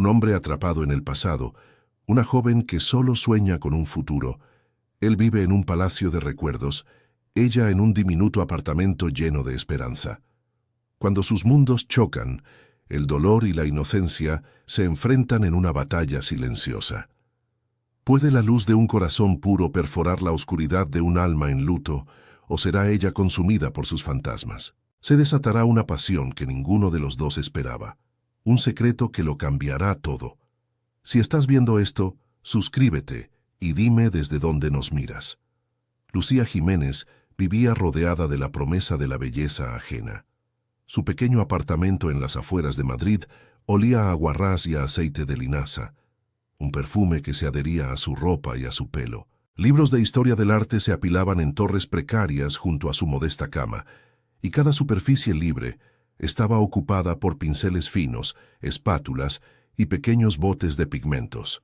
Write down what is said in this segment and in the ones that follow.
Un hombre atrapado en el pasado, una joven que solo sueña con un futuro. Él vive en un palacio de recuerdos, ella en un diminuto apartamento lleno de esperanza. Cuando sus mundos chocan, el dolor y la inocencia se enfrentan en una batalla silenciosa. ¿Puede la luz de un corazón puro perforar la oscuridad de un alma en luto, o será ella consumida por sus fantasmas? Se desatará una pasión que ninguno de los dos esperaba, un secreto que lo cambiará todo. Si estás viendo esto, suscríbete y dime desde dónde nos miras. Lucía Jiménez vivía rodeada de la promesa de la belleza ajena. Su pequeño apartamento en las afueras de Madrid olía a aguarrás y a aceite de linaza, un perfume que se adhería a su ropa y a su pelo. Libros de historia del arte se apilaban en torres precarias junto a su modesta cama, y cada superficie libre estaba ocupada por pinceles finos, espátulas y pequeños botes de pigmentos.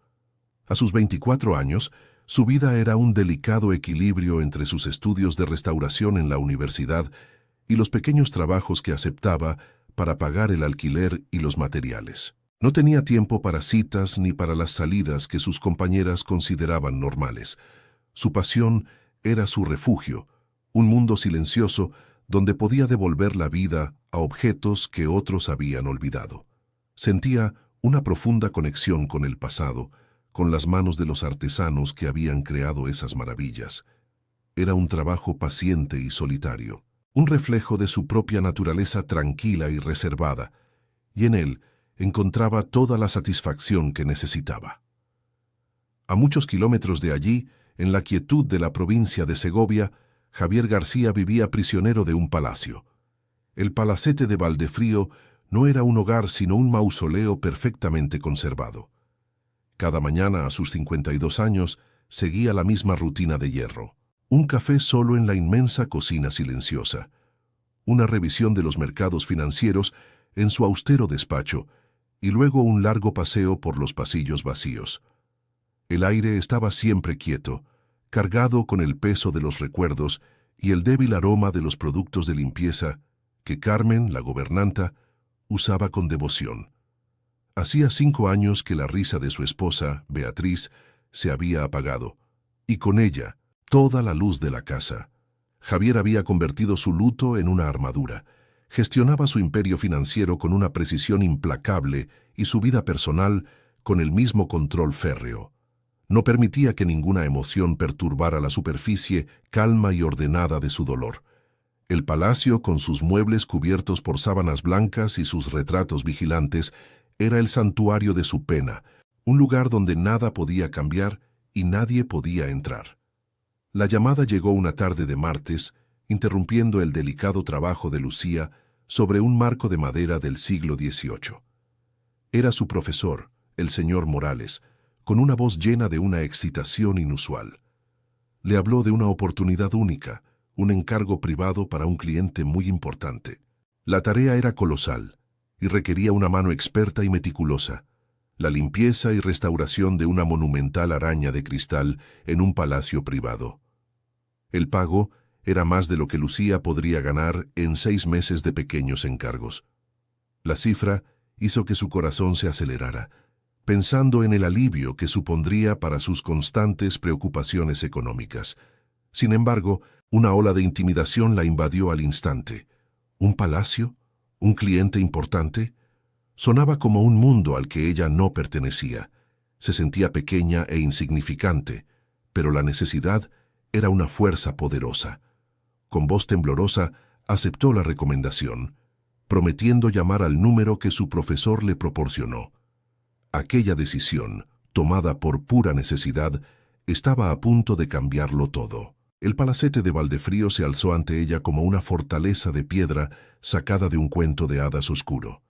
A sus 24 años, su vida era un delicado equilibrio entre sus estudios de restauración en la universidad y los pequeños trabajos que aceptaba para pagar el alquiler y los materiales. No tenía tiempo para citas ni para las salidas que sus compañeras consideraban normales. Su pasión era su refugio, un mundo silencioso donde podía devolver la vida a objetos que otros habían olvidado. Sentía una profunda conexión con el pasado, con las manos de los artesanos que habían creado esas maravillas. Era un trabajo paciente y solitario, un reflejo de su propia naturaleza tranquila y reservada, y en él encontraba toda la satisfacción que necesitaba. A muchos kilómetros de allí, en la quietud de la provincia de Segovia, Javier García vivía prisionero de un palacio. El palacete de Valdefrío no era un hogar sino un mausoleo perfectamente conservado. Cada mañana a sus 52 años seguía la misma rutina de hierro. Un café solo en la inmensa cocina silenciosa. Una revisión de los mercados financieros en su austero despacho y luego un largo paseo por los pasillos vacíos. El aire estaba siempre quieto, cargado con el peso de los recuerdos y el débil aroma de los productos de limpieza que Carmen, la gobernanta, usaba con devoción. Hacía 5 años que la risa de su esposa, Beatriz, se había apagado, y con ella, toda la luz de la casa. Javier había convertido su luto en una armadura, gestionaba su imperio financiero con una precisión implacable y su vida personal con el mismo control férreo. No permitía que ninguna emoción perturbara la superficie calma y ordenada de su dolor. El palacio, con sus muebles cubiertos por sábanas blancas y sus retratos vigilantes, era el santuario de su pena, un lugar donde nada podía cambiar y nadie podía entrar. La llamada llegó una tarde de martes, interrumpiendo el delicado trabajo de Lucía sobre un marco de madera del siglo XVIII. Era su profesor, el señor Morales, con una voz llena de una excitación inusual. Le habló de una oportunidad única, un encargo privado para un cliente muy importante. La tarea era colosal y requería una mano experta y meticulosa, la limpieza y restauración de una monumental araña de cristal en un palacio privado. El pago era más de lo que Lucía podría ganar en 6 meses de pequeños encargos. La cifra hizo que su corazón se acelerara, pensando en el alivio que supondría para sus constantes preocupaciones económicas. Sin embargo, una ola de intimidación la invadió al instante. ¿Un palacio? ¿Un cliente importante? Sonaba como un mundo al que ella no pertenecía. Se sentía pequeña e insignificante, pero la necesidad era una fuerza poderosa. Con voz temblorosa, aceptó la recomendación, prometiendo llamar al número que su profesor le proporcionó. Aquella decisión, tomada por pura necesidad, estaba a punto de cambiarlo todo. El palacete de Valdefrío se alzó ante ella como una fortaleza de piedra sacada de un cuento de hadas oscuro.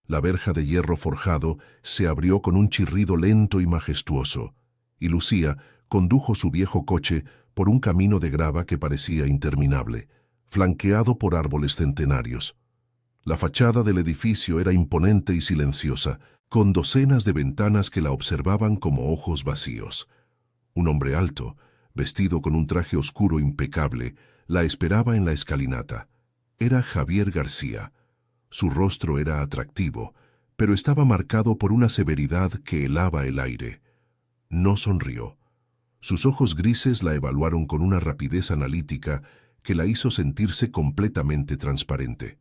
La verja de hierro forjado se abrió con un chirrido lento y majestuoso, y Lucía condujo su viejo coche por un camino de grava que parecía interminable, flanqueado por árboles centenarios. La fachada del edificio era imponente y silenciosa, con docenas de ventanas que la observaban como ojos vacíos. Un hombre alto, vestido con un traje oscuro impecable, la esperaba en la escalinata. Era Javier García. Su rostro era atractivo, pero estaba marcado por una severidad que helaba el aire. No sonrió. Sus ojos grises la evaluaron con una rapidez analítica que la hizo sentirse completamente transparente.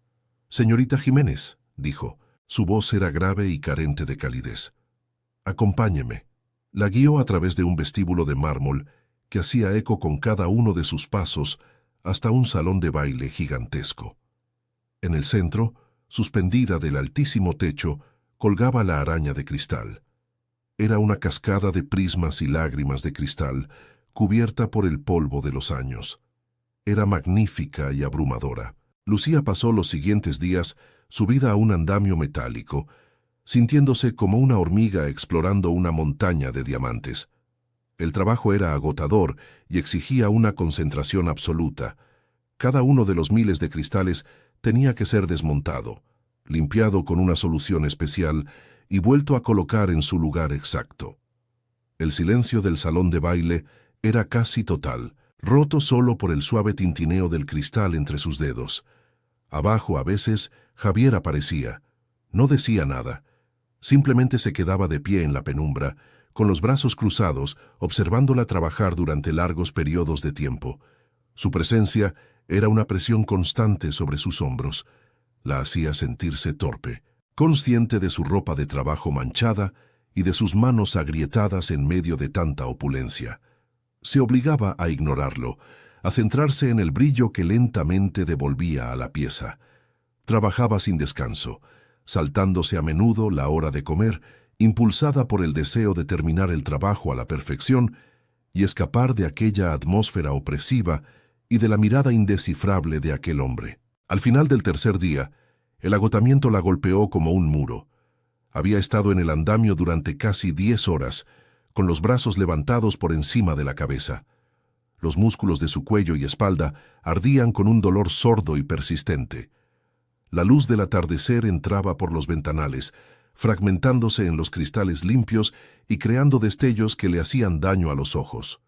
«Señorita Jiménez», dijo. Su voz era grave y carente de calidez. «Acompáñeme». La guió a través de un vestíbulo de mármol que hacía eco con cada uno de sus pasos hasta un salón de baile gigantesco. En el centro, suspendida del altísimo techo, colgaba la araña de cristal. Era una cascada de prismas y lágrimas de cristal, cubierta por el polvo de los años. Era magnífica y abrumadora. Lucía pasó los siguientes días subida a un andamio metálico, sintiéndose como una hormiga explorando una montaña de diamantes. El trabajo era agotador y exigía una concentración absoluta. Cada uno de los miles de cristales tenía que ser desmontado, limpiado con una solución especial y vuelto a colocar en su lugar exacto. El silencio del salón de baile era casi total, roto solo por el suave tintineo del cristal entre sus dedos. Abajo, a veces, Javier aparecía. No decía nada. Simplemente se quedaba de pie en la penumbra, con los brazos cruzados, observándola trabajar durante largos periodos de tiempo. Su presencia era una presión constante sobre sus hombros. La hacía sentirse torpe, consciente de su ropa de trabajo manchada y de sus manos agrietadas en medio de tanta opulencia. Se obligaba a ignorarlo, a centrarse en el brillo que lentamente devolvía a la pieza. Trabajaba sin descanso, saltándose a menudo la hora de comer, impulsada por el deseo de terminar el trabajo a la perfección y escapar de aquella atmósfera opresiva y de la mirada indescifrable de aquel hombre. Al final del tercer día, el agotamiento la golpeó como un muro. Había estado en el andamio durante casi 10 horas, con los brazos levantados por encima de la cabeza. Los músculos de su cuello y espalda ardían con un dolor sordo y persistente. La luz del atardecer entraba por los ventanales, fragmentándose en los cristales limpios y creando destellos que le hacían daño a los ojos.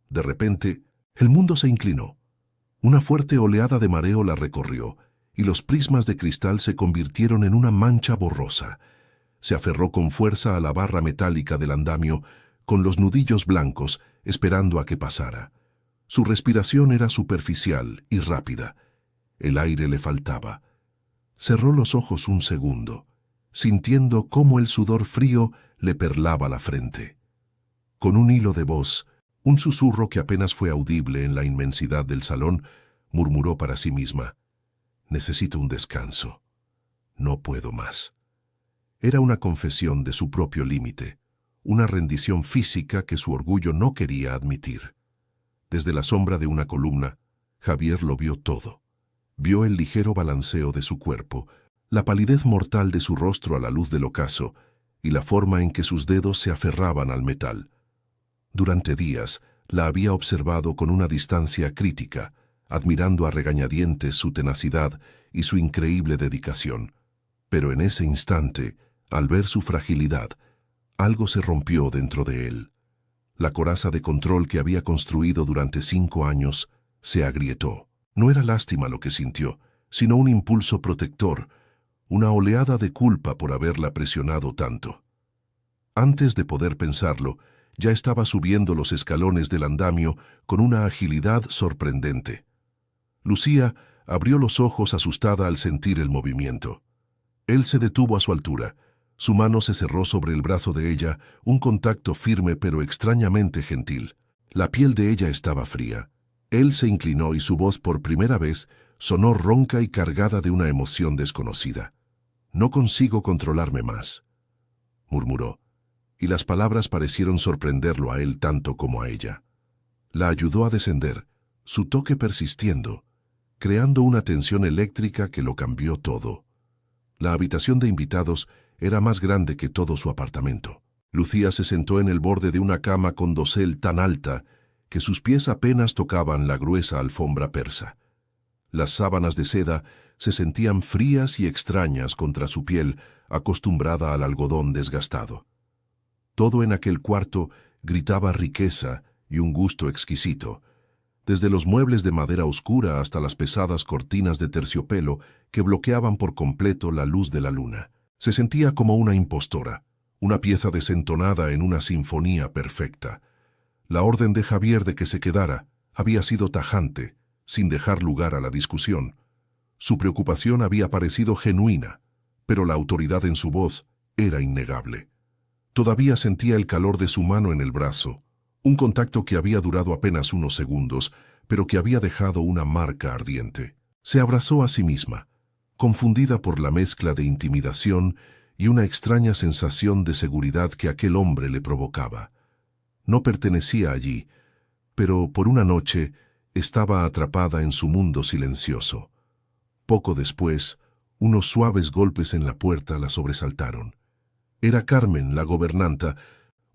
De repente, el mundo se inclinó. Una fuerte oleada de mareo la recorrió, y los prismas de cristal se convirtieron en una mancha borrosa. Se aferró con fuerza a la barra metálica del andamio, con los nudillos blancos, esperando a que pasara. Su respiración era superficial y rápida. El aire le faltaba. Cerró los ojos un segundo, sintiendo cómo el sudor frío le perlaba la frente. Con un hilo de voz, un susurro que apenas fue audible en la inmensidad del salón, murmuró para sí misma: «Necesito un descanso. No puedo más». Era una confesión de su propio límite, una rendición física que su orgullo no quería admitir. Desde la sombra de una columna, Javier lo vio todo. Vio el ligero balanceo de su cuerpo, la palidez mortal de su rostro a la luz del ocaso y la forma en que sus dedos se aferraban al metal. Durante días la había observado con una distancia crítica, admirando a regañadientes su tenacidad y su increíble dedicación. Pero en ese instante, al ver su fragilidad, algo se rompió dentro de él. La coraza de control que había construido durante 5 años se agrietó. No era lástima lo que sintió, sino un impulso protector, una oleada de culpa por haberla presionado tanto. Antes de poder pensarlo, ya estaba subiendo los escalones del andamio con una agilidad sorprendente. Lucía abrió los ojos asustada al sentir el movimiento. Él se detuvo a su altura. Su mano se cerró sobre el brazo de ella, un contacto firme pero extrañamente gentil. La piel de ella estaba fría. Él se inclinó y su voz por primera vez sonó ronca y cargada de una emoción desconocida. «No consigo controlarme más», murmuró, y las palabras parecieron sorprenderlo a él tanto como a ella. La ayudó a descender, su toque persistiendo, creando una tensión eléctrica que lo cambió todo. La habitación de invitados era más grande que todo su apartamento. Lucía se sentó en el borde de una cama con dosel tan alta que sus pies apenas tocaban la gruesa alfombra persa. Las sábanas de seda se sentían frías y extrañas contra su piel acostumbrada al algodón desgastado. Todo en aquel cuarto gritaba riqueza y un gusto exquisito, desde los muebles de madera oscura hasta las pesadas cortinas de terciopelo que bloqueaban por completo la luz de la luna. Se sentía como una impostora, una pieza desentonada en una sinfonía perfecta. La orden de Javier de que se quedara había sido tajante, sin dejar lugar a la discusión. Su preocupación había parecido genuina, pero la autoridad en su voz era innegable. Todavía sentía el calor de su mano en el brazo, un contacto que había durado apenas unos segundos, pero que había dejado una marca ardiente. Se abrazó a sí misma, confundida por la mezcla de intimidación y una extraña sensación de seguridad que aquel hombre le provocaba. No pertenecía allí, pero por una noche estaba atrapada en su mundo silencioso. Poco después, unos suaves golpes en la puerta la sobresaltaron. Era Carmen, la gobernanta,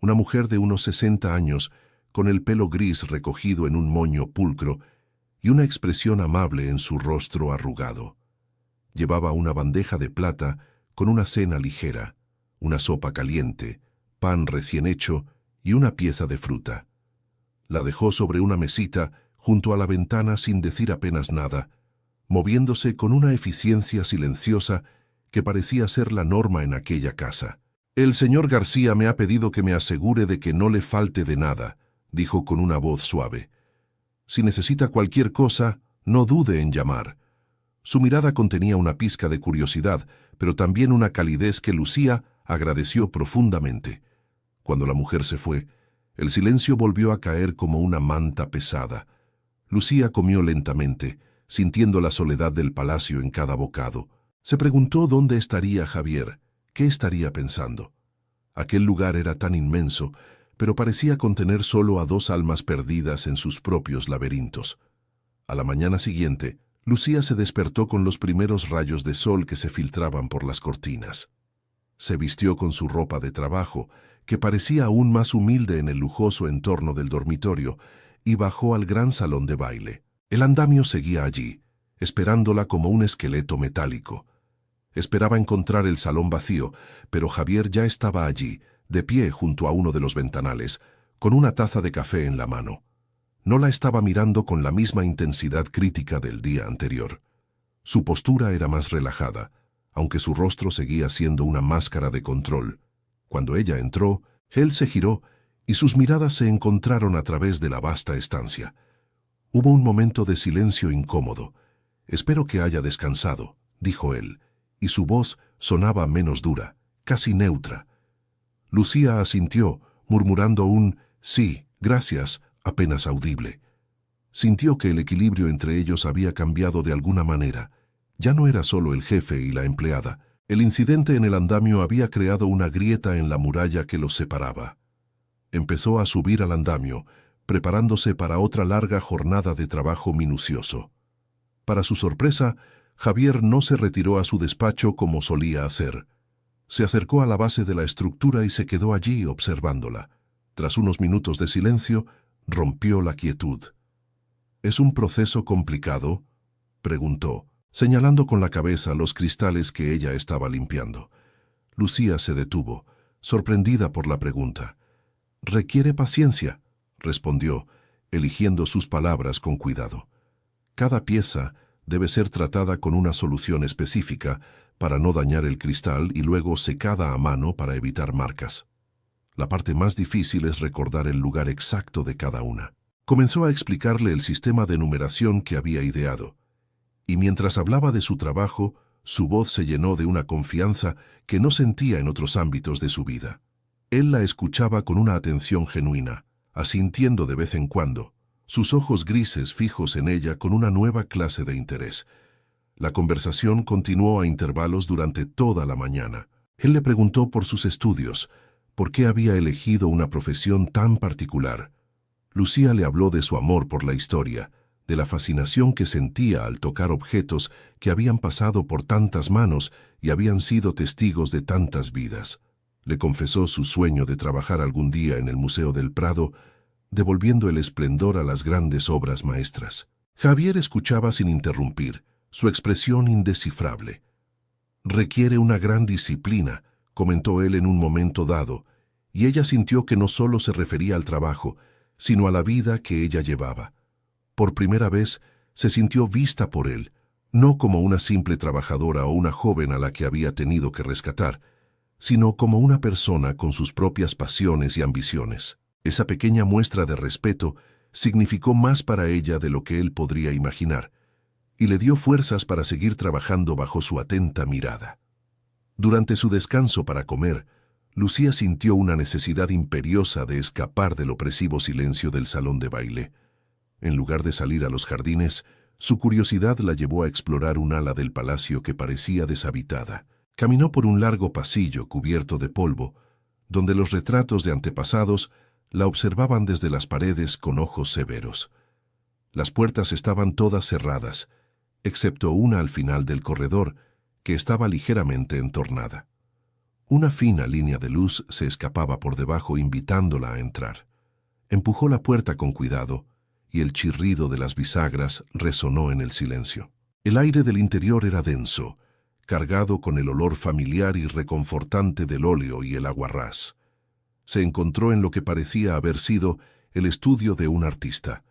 una mujer de unos 60 años, con el pelo gris recogido en un moño pulcro y una expresión amable en su rostro arrugado. Llevaba una bandeja de plata con una cena ligera, una sopa caliente, pan recién hecho y una pieza de fruta. La dejó sobre una mesita junto a la ventana sin decir apenas nada, moviéndose con una eficiencia silenciosa que parecía ser la norma en aquella casa. «El señor García me ha pedido que me asegure de que no le falte de nada», dijo con una voz suave. «Si necesita cualquier cosa, no dude en llamar». Su mirada contenía una pizca de curiosidad, pero también una calidez que Lucía agradeció profundamente. Cuando la mujer se fue, el silencio volvió a caer como una manta pesada. Lucía comió lentamente, sintiendo la soledad del palacio en cada bocado. Se preguntó dónde estaría Javier, qué estaría pensando. Aquel lugar era tan inmenso, pero parecía contener solo a dos almas perdidas en sus propios laberintos. A la mañana siguiente, Lucía se despertó con los primeros rayos de sol que se filtraban por las cortinas. Se vistió con su ropa de trabajo, que parecía aún más humilde en el lujoso entorno del dormitorio, y bajó al gran salón de baile. El andamio seguía allí, esperándola como un esqueleto metálico. Esperaba encontrar el salón vacío, pero Javier ya estaba allí, de pie junto a uno de los ventanales, con una taza de café en la mano. No la estaba mirando con la misma intensidad crítica del día anterior. Su postura era más relajada, aunque su rostro seguía siendo una máscara de control. Cuando ella entró, él se giró y sus miradas se encontraron a través de la vasta estancia. Hubo un momento de silencio incómodo. «Espero que haya descansado», dijo él, y su voz sonaba menos dura, casi neutra. Lucía asintió, murmurando un «sí, gracias», apenas audible. Sintió que el equilibrio entre ellos había cambiado de alguna manera. Ya no era solo el jefe y la empleada. El incidente en el andamio había creado una grieta en la muralla que los separaba. Empezó a subir al andamio, preparándose para otra larga jornada de trabajo minucioso. Para su sorpresa, Javier no se retiró a su despacho como solía hacer. Se acercó a la base de la estructura y se quedó allí observándola. Tras unos minutos de silencio, rompió la quietud. «¿Es un proceso complicado?», preguntó, señalando con la cabeza los cristales que ella estaba limpiando. Lucía se detuvo, sorprendida por la pregunta. «Requiere paciencia», respondió, eligiendo sus palabras con cuidado. «Cada pieza debe ser tratada con una solución específica para no dañar el cristal y luego secada a mano para evitar marcas. La parte más difícil es recordar el lugar exacto de cada una». Comenzó a explicarle el sistema de numeración que había ideado, y mientras hablaba de su trabajo, su voz se llenó de una confianza que no sentía en otros ámbitos de su vida. Él la escuchaba con una atención genuina, asintiendo de vez en cuando, sus ojos grises fijos en ella con una nueva clase de interés. La conversación continuó a intervalos durante toda la mañana. Él le preguntó por sus estudios, por qué había elegido una profesión tan particular. Lucía le habló de su amor por la historia, de la fascinación que sentía al tocar objetos que habían pasado por tantas manos y habían sido testigos de tantas vidas. Le confesó su sueño de trabajar algún día en el Museo del Prado, devolviendo el esplendor a las grandes obras maestras. Javier escuchaba sin interrumpir, su expresión indescifrable. «Requiere una gran disciplina», comentó él en un momento dado, y ella sintió que no solo se refería al trabajo, sino a la vida que ella llevaba. Por primera vez se sintió vista por él, no como una simple trabajadora o una joven a la que había tenido que rescatar, sino como una persona con sus propias pasiones y ambiciones. Esa pequeña muestra de respeto significó más para ella de lo que él podría imaginar, y le dio fuerzas para seguir trabajando bajo su atenta mirada. Durante su descanso para comer, Lucía sintió una necesidad imperiosa de escapar del opresivo silencio del salón de baile. En lugar de salir a los jardines, su curiosidad la llevó a explorar un ala del palacio que parecía deshabitada. Caminó por un largo pasillo cubierto de polvo, donde los retratos de antepasados la observaban desde las paredes con ojos severos. Las puertas estaban todas cerradas, excepto una al final del corredor, que estaba ligeramente entornada. Una fina línea de luz se escapaba por debajo invitándola a entrar. Empujó la puerta con cuidado, y el chirrido de las bisagras resonó en el silencio. El aire del interior era denso, cargado con el olor familiar y reconfortante del óleo y el aguarrás. Se encontró en lo que parecía haber sido el estudio de un artista.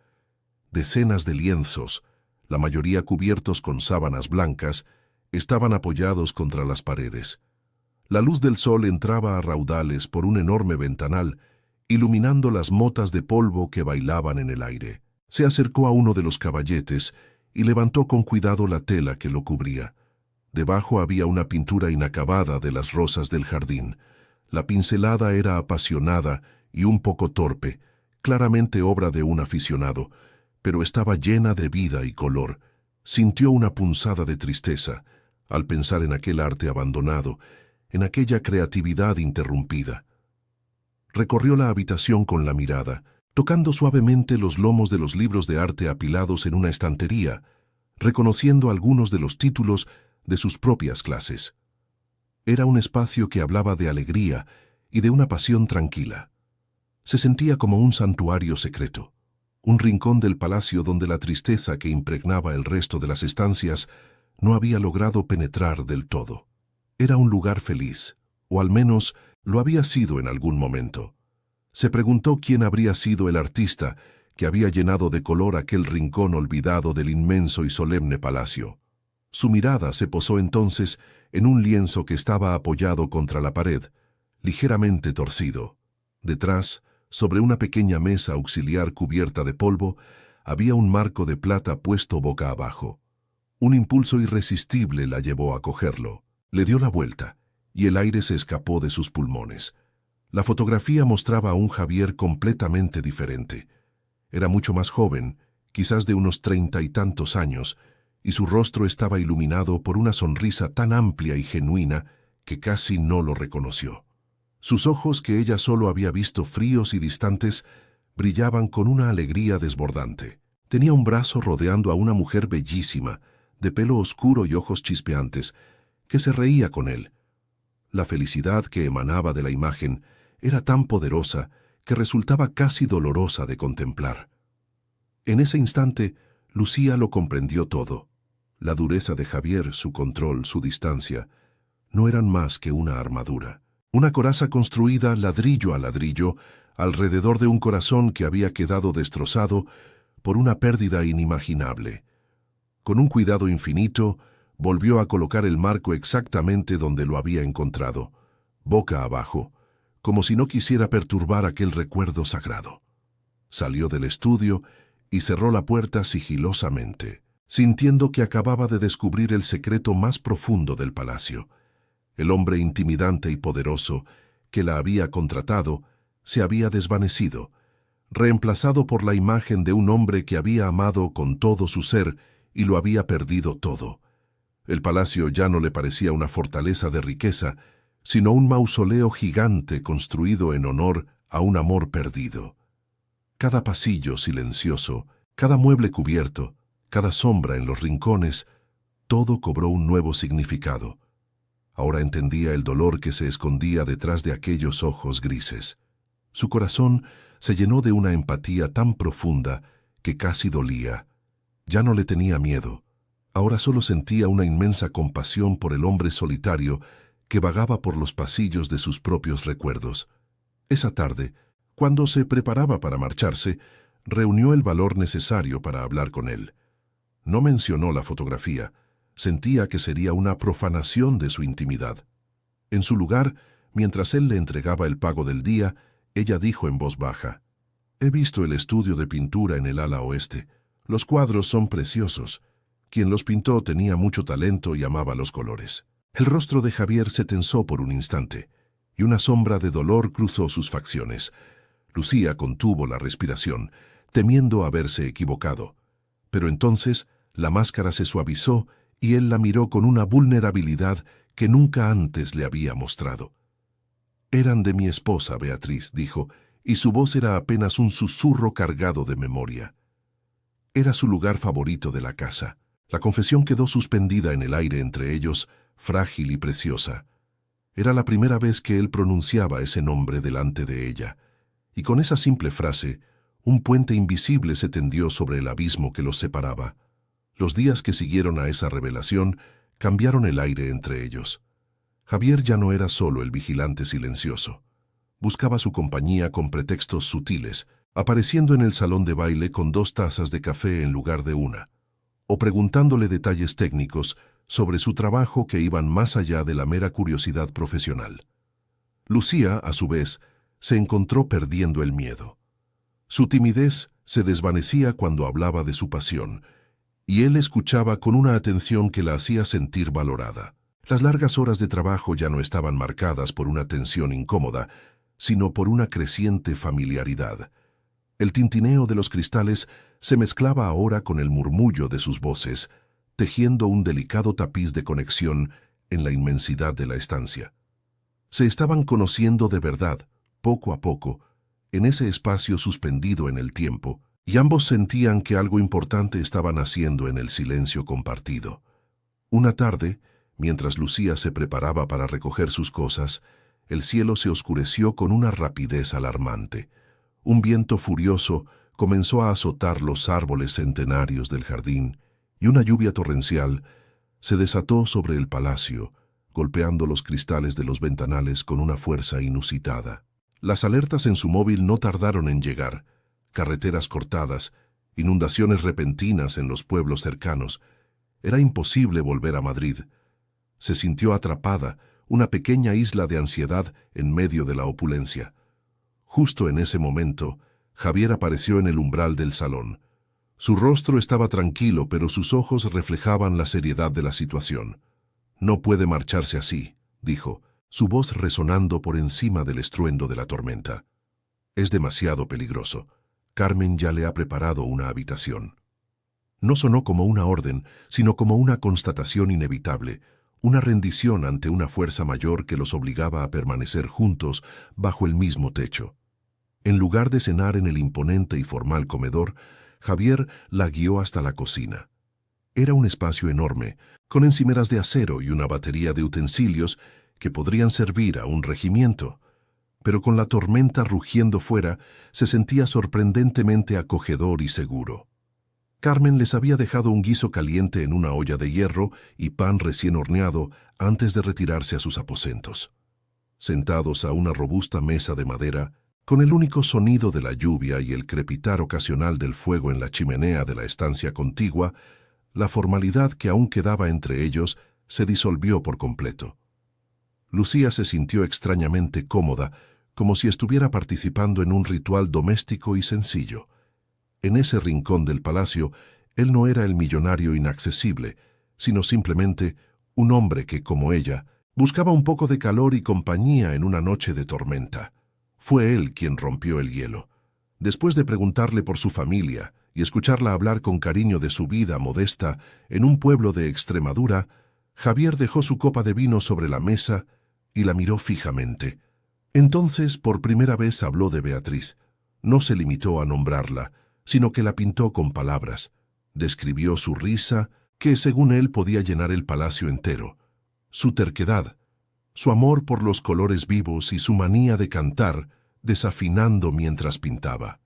Decenas de lienzos, la mayoría cubiertos con sábanas blancas, estaban apoyados contra las paredes. La luz del sol entraba a raudales por un enorme ventanal, iluminando las motas de polvo que bailaban en el aire. Se acercó a uno de los caballetes y levantó con cuidado la tela que lo cubría. Debajo había una pintura inacabada de las rosas del jardín. La pincelada era apasionada y un poco torpe, claramente obra de un aficionado, pero estaba llena de vida y color. Sintió una punzada de tristeza al pensar en aquel arte abandonado, en aquella creatividad interrumpida. Recorrió la habitación con la mirada, tocando suavemente los lomos de los libros de arte apilados en una estantería, reconociendo algunos de los títulos de sus propias clases. Era un espacio que hablaba de alegría y de una pasión tranquila. Se sentía como un santuario secreto, un rincón del palacio donde la tristeza que impregnaba el resto de las estancias no había logrado penetrar del todo. Era un lugar feliz, o al menos lo había sido en algún momento. Se preguntó quién habría sido el artista que había llenado de color aquel rincón olvidado del inmenso y solemne palacio. Su mirada se posó entonces en un lienzo que estaba apoyado contra la pared, ligeramente torcido. Detrás, sobre una pequeña mesa auxiliar cubierta de polvo, había un marco de plata puesto boca abajo. Un impulso irresistible la llevó a cogerlo. Le dio la vuelta, y el aire se escapó de sus pulmones. La fotografía mostraba a un Javier completamente diferente. Era mucho más joven, quizás de unos 30 y tantos años, y su rostro estaba iluminado por una sonrisa tan amplia y genuina que casi no lo reconoció. Sus ojos, que ella solo había visto fríos y distantes, brillaban con una alegría desbordante. Tenía un brazo rodeando a una mujer bellísima, de pelo oscuro y ojos chispeantes, que se reía con él. La felicidad que emanaba de la imagen era tan poderosa que resultaba casi dolorosa de contemplar. En ese instante, Lucía lo comprendió todo. La dureza de Javier, su control, su distancia, no eran más que una armadura. Una coraza construida ladrillo a ladrillo alrededor de un corazón que había quedado destrozado por una pérdida inimaginable. Con un cuidado infinito, volvió a colocar el marco exactamente donde lo había encontrado, boca abajo, como si no quisiera perturbar aquel recuerdo sagrado. Salió del estudio y cerró la puerta sigilosamente, sintiendo que acababa de descubrir el secreto más profundo del palacio. El hombre intimidante y poderoso que la había contratado se había desvanecido, reemplazado por la imagen de un hombre que había amado con todo su ser y lo había perdido todo. El palacio ya no le parecía una fortaleza de riqueza, sino un mausoleo gigante construido en honor a un amor perdido. Cada pasillo silencioso, cada mueble cubierto, cada sombra en los rincones, todo cobró un nuevo significado. Ahora entendía el dolor que se escondía detrás de aquellos ojos grises. Su corazón se llenó de una empatía tan profunda que casi dolía. Ya no le tenía miedo. Ahora solo sentía una inmensa compasión por el hombre solitario que vagaba por los pasillos de sus propios recuerdos. Esa tarde, cuando se preparaba para marcharse, reunió el valor necesario para hablar con él. No mencionó la fotografía, Sentía que sería una profanación de su intimidad. En su lugar, mientras él le entregaba el pago del día, ella dijo en voz baja: «He visto el estudio de pintura en el ala oeste. Los cuadros son preciosos. Quien los pintó tenía mucho talento y amaba los colores». El rostro de Javier se tensó por un instante, y una sombra de dolor cruzó sus facciones. Lucía contuvo la respiración, temiendo haberse equivocado. Pero entonces la máscara se suavizó y él la miró con una vulnerabilidad que nunca antes le había mostrado. «Eran de mi esposa, Beatriz», dijo, y su voz era apenas un susurro cargado de memoria. Era su lugar favorito de la casa. La confesión quedó suspendida en el aire entre ellos, frágil y preciosa. Era la primera vez que él pronunciaba ese nombre delante de ella, y con esa simple frase, un puente invisible se tendió sobre el abismo que los separaba. Los días que siguieron a esa revelación cambiaron el aire entre ellos. Javier ya no era solo el vigilante silencioso. Buscaba su compañía con pretextos sutiles, apareciendo en el salón de baile con 2 tazas de café en lugar de una, o preguntándole detalles técnicos sobre su trabajo que iban más allá de la mera curiosidad profesional. Lucía, a su vez, se encontró perdiendo el miedo. Su timidez se desvanecía cuando hablaba de su pasión, y él escuchaba con una atención que la hacía sentir valorada. Las largas horas de trabajo ya no estaban marcadas por una tensión incómoda, sino por una creciente familiaridad. El tintineo de los cristales se mezclaba ahora con el murmullo de sus voces, tejiendo un delicado tapiz de conexión en la inmensidad de la estancia. Se estaban conociendo de verdad, poco a poco, en ese espacio suspendido en el tiempo, y ambos sentían que algo importante estaban haciendo en el silencio compartido. Una tarde, mientras Lucía se preparaba para recoger sus cosas, el cielo se oscureció con una rapidez alarmante. Un viento furioso comenzó a azotar los árboles centenarios del jardín, y una lluvia torrencial se desató sobre el palacio, golpeando los cristales de los ventanales con una fuerza inusitada. Las alertas en su móvil no tardaron en llegar: carreteras cortadas, inundaciones repentinas en los pueblos cercanos. Era imposible volver a Madrid. Se sintió atrapada, una pequeña isla de ansiedad en medio de la opulencia. Justo en ese momento, Javier apareció en el umbral del salón. Su rostro estaba tranquilo, pero sus ojos reflejaban la seriedad de la situación. «No puede marcharse así», dijo, su voz resonando por encima del estruendo de la tormenta. «Es demasiado peligroso. Carmen ya le ha preparado una habitación». No sonó como una orden, sino como una constatación inevitable, una rendición ante una fuerza mayor que los obligaba a permanecer juntos bajo el mismo techo. En lugar de cenar en el imponente y formal comedor, Javier la guió hasta la cocina. Era un espacio enorme, con encimeras de acero y una batería de utensilios que podrían servir a un regimiento, pero con la tormenta rugiendo fuera, se sentía sorprendentemente acogedor y seguro. Carmen les había dejado un guiso caliente en una olla de hierro y pan recién horneado antes de retirarse a sus aposentos. Sentados a una robusta mesa de madera, con el único sonido de la lluvia y el crepitar ocasional del fuego en la chimenea de la estancia contigua, la formalidad que aún quedaba entre ellos se disolvió por completo. Lucía se sintió extrañamente cómoda, como si estuviera participando en un ritual doméstico y sencillo. En ese rincón del palacio, él no era el millonario inaccesible, sino simplemente un hombre que, como ella, buscaba un poco de calor y compañía en una noche de tormenta. Fue él quien rompió el hielo. Después de preguntarle por su familia y escucharla hablar con cariño de su vida modesta en un pueblo de Extremadura, Javier dejó su copa de vino sobre la mesa y la miró fijamente. Entonces, por primera vez habló de Beatriz. No se limitó a nombrarla, sino que la pintó con palabras. Describió su risa, que según él podía llenar el palacio entero, su terquedad, su amor por los colores vivos y su manía de cantar, desafinando mientras pintaba.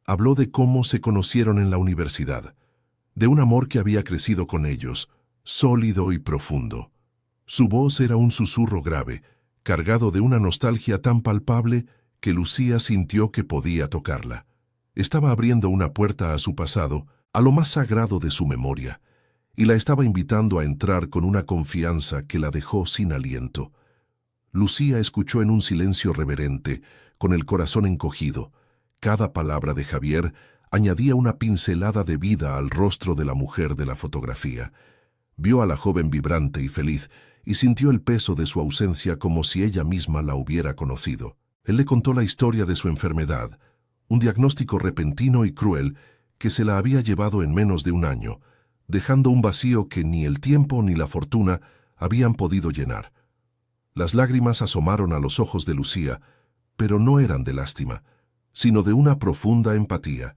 Habló de cómo se conocieron en la universidad, de un amor que había crecido con ellos, sólido y profundo. Su voz era un susurro grave, cargado de una nostalgia tan palpable que Lucía sintió que podía tocarla. Estaba abriendo una puerta a su pasado, a lo más sagrado de su memoria, y la estaba invitando a entrar con una confianza que la dejó sin aliento. Lucía escuchó en un silencio reverente, con el corazón encogido. Cada palabra de Javier añadía una pincelada de vida al rostro de la mujer de la fotografía. Vio a la joven vibrante y feliz y sintió el peso de su ausencia como si ella misma la hubiera conocido. Él le contó la historia de su enfermedad, un diagnóstico repentino y cruel que se la había llevado en menos de un año, dejando un vacío que ni el tiempo ni la fortuna habían podido llenar. Las lágrimas asomaron a los ojos de Lucía, pero no eran de lástima, sino de una profunda empatía.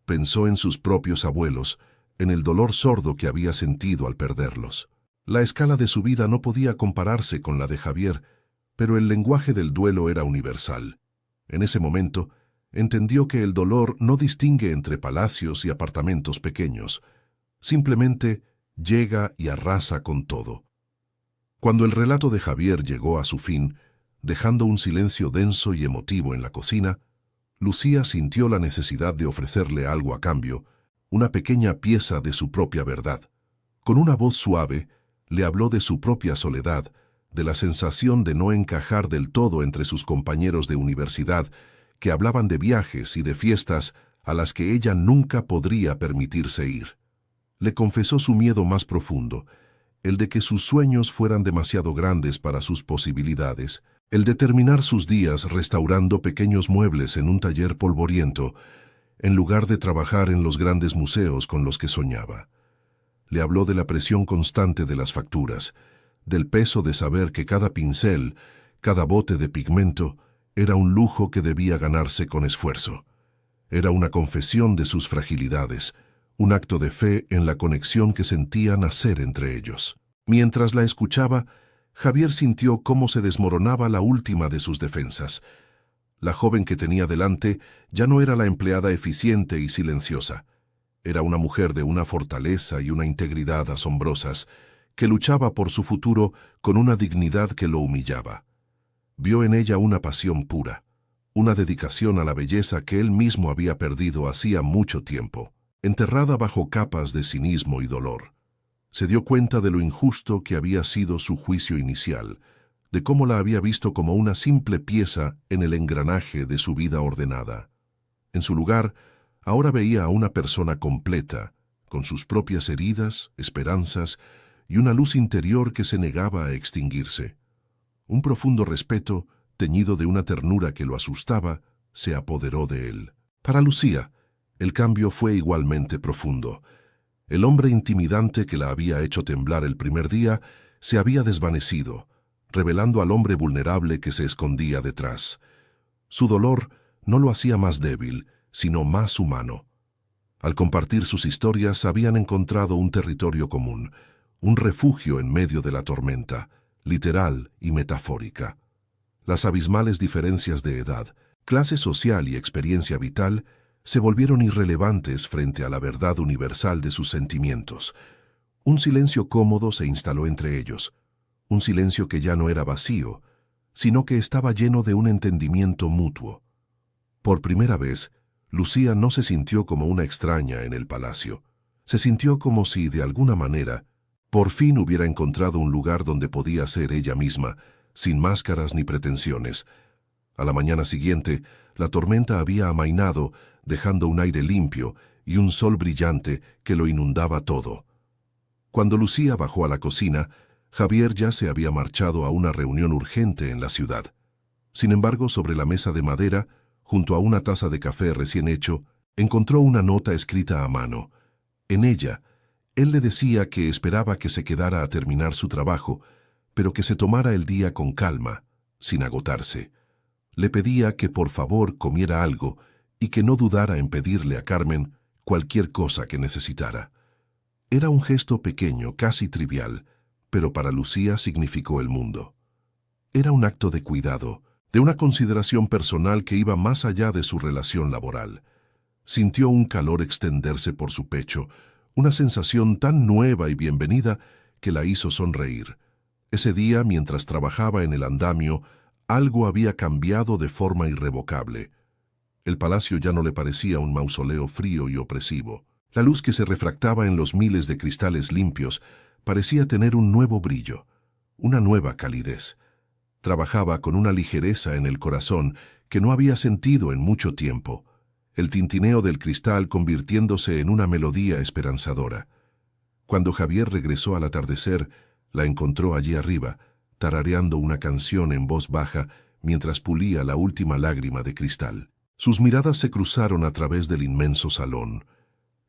Pensó en sus propios abuelos, en el dolor sordo que había sentido al perderlos. La escala de su vida no podía compararse con la de Javier, pero el lenguaje del duelo era universal. En ese momento, entendió que el dolor no distingue entre palacios y apartamentos pequeños. Simplemente llega y arrasa con todo. Cuando el relato de Javier llegó a su fin, dejando un silencio denso y emotivo en la cocina, Lucía sintió la necesidad de ofrecerle algo a cambio, una pequeña pieza de su propia verdad. Con una voz suave, le habló de su propia soledad, de la sensación de no encajar del todo entre sus compañeros de universidad, que hablaban de viajes y de fiestas a las que ella nunca podría permitirse ir. Le confesó su miedo más profundo, el de que sus sueños fueran demasiado grandes para sus posibilidades, el de terminar sus días restaurando pequeños muebles en un taller polvoriento, en lugar de trabajar en los grandes museos con los que soñaba. Le habló de la presión constante de las facturas, del peso de saber que cada pincel, cada bote de pigmento, era un lujo que debía ganarse con esfuerzo. Era una confesión de sus fragilidades, un acto de fe en la conexión que sentía nacer entre ellos. Mientras la escuchaba, Javier sintió cómo se desmoronaba la última de sus defensas. La joven que tenía delante ya no era la empleada eficiente y silenciosa. Era una mujer de una fortaleza y una integridad asombrosas, que luchaba por su futuro con una dignidad que lo humillaba. Vio en ella una pasión pura, una dedicación a la belleza que él mismo había perdido hacía mucho tiempo. Enterrada bajo capas de cinismo y dolor, se dio cuenta de lo injusto que había sido su juicio inicial, de cómo la había visto como una simple pieza en el engranaje de su vida ordenada. En su lugar, ahora veía a una persona completa, con sus propias heridas, esperanzas y una luz interior que se negaba a extinguirse. Un profundo respeto, teñido de una ternura que lo asustaba, se apoderó de él. Para Lucía, el cambio fue igualmente profundo. El hombre intimidante que la había hecho temblar el primer día se había desvanecido, revelando al hombre vulnerable que se escondía detrás. Su dolor no lo hacía más débil, sino más humano. Al compartir sus historias habían encontrado un territorio común, un refugio en medio de la tormenta, literal y metafórica. Las abismales diferencias de edad, clase social y experiencia vital se volvieron irrelevantes frente a la verdad universal de sus sentimientos. Un silencio cómodo se instaló entre ellos, un silencio que ya no era vacío, sino que estaba lleno de un entendimiento mutuo. Por primera vez, Lucía no se sintió como una extraña en el palacio. Se sintió como si, de alguna manera, por fin hubiera encontrado un lugar donde podía ser ella misma, sin máscaras ni pretensiones. A la mañana siguiente, la tormenta había amainado, dejando un aire limpio y un sol brillante que lo inundaba todo. Cuando Lucía bajó a la cocina, Javier ya se había marchado a una reunión urgente en la ciudad. Sin embargo, sobre la mesa de madera, junto a una taza de café recién hecho, encontró una nota escrita a mano. En ella, él le decía que esperaba que se quedara a terminar su trabajo, pero que se tomara el día con calma, sin agotarse. Le pedía que por favor comiera algo y que no dudara en pedirle a Carmen cualquier cosa que necesitara. Era un gesto pequeño, casi trivial, pero para Lucía significó el mundo. Era un acto de cuidado, de una consideración personal que iba más allá de su relación laboral. Sintió un calor extenderse por su pecho, una sensación tan nueva y bienvenida que la hizo sonreír. Ese día, mientras trabajaba en el andamio, algo había cambiado de forma irrevocable. El palacio ya no le parecía un mausoleo frío y opresivo. La luz que se refractaba en los miles de cristales limpios parecía tener un nuevo brillo, una nueva calidez. Trabajaba con una ligereza en el corazón que no había sentido en mucho tiempo, el tintineo del cristal convirtiéndose en una melodía esperanzadora. Cuando Javier regresó al atardecer, la encontró allí arriba, tarareando una canción en voz baja mientras pulía la última lágrima de cristal. Sus miradas se cruzaron a través del inmenso salón.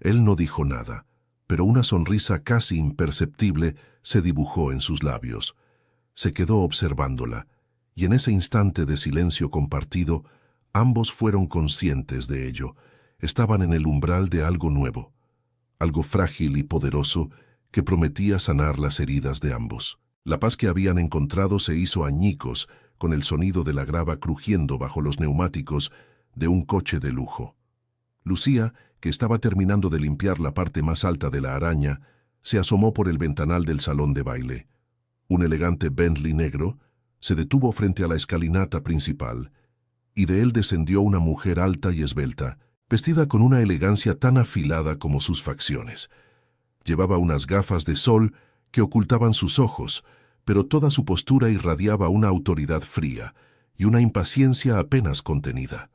Él no dijo nada, pero una sonrisa casi imperceptible se dibujó en sus labios. Se quedó observándola, y en ese instante de silencio compartido, ambos fueron conscientes de ello. Estaban en el umbral de algo nuevo, algo frágil y poderoso que prometía sanar las heridas de ambos. La paz que habían encontrado se hizo añicos con el sonido de la grava crujiendo bajo los neumáticos de un coche de lujo. Lucía, que estaba terminando de limpiar la parte más alta de la araña, se asomó por el ventanal del salón de baile. Un elegante Bentley negro se detuvo frente a la escalinata principal, y de él descendió una mujer alta y esbelta, vestida con una elegancia tan afilada como sus facciones. Llevaba unas gafas de sol que ocultaban sus ojos, pero toda su postura irradiaba una autoridad fría y una impaciencia apenas contenida.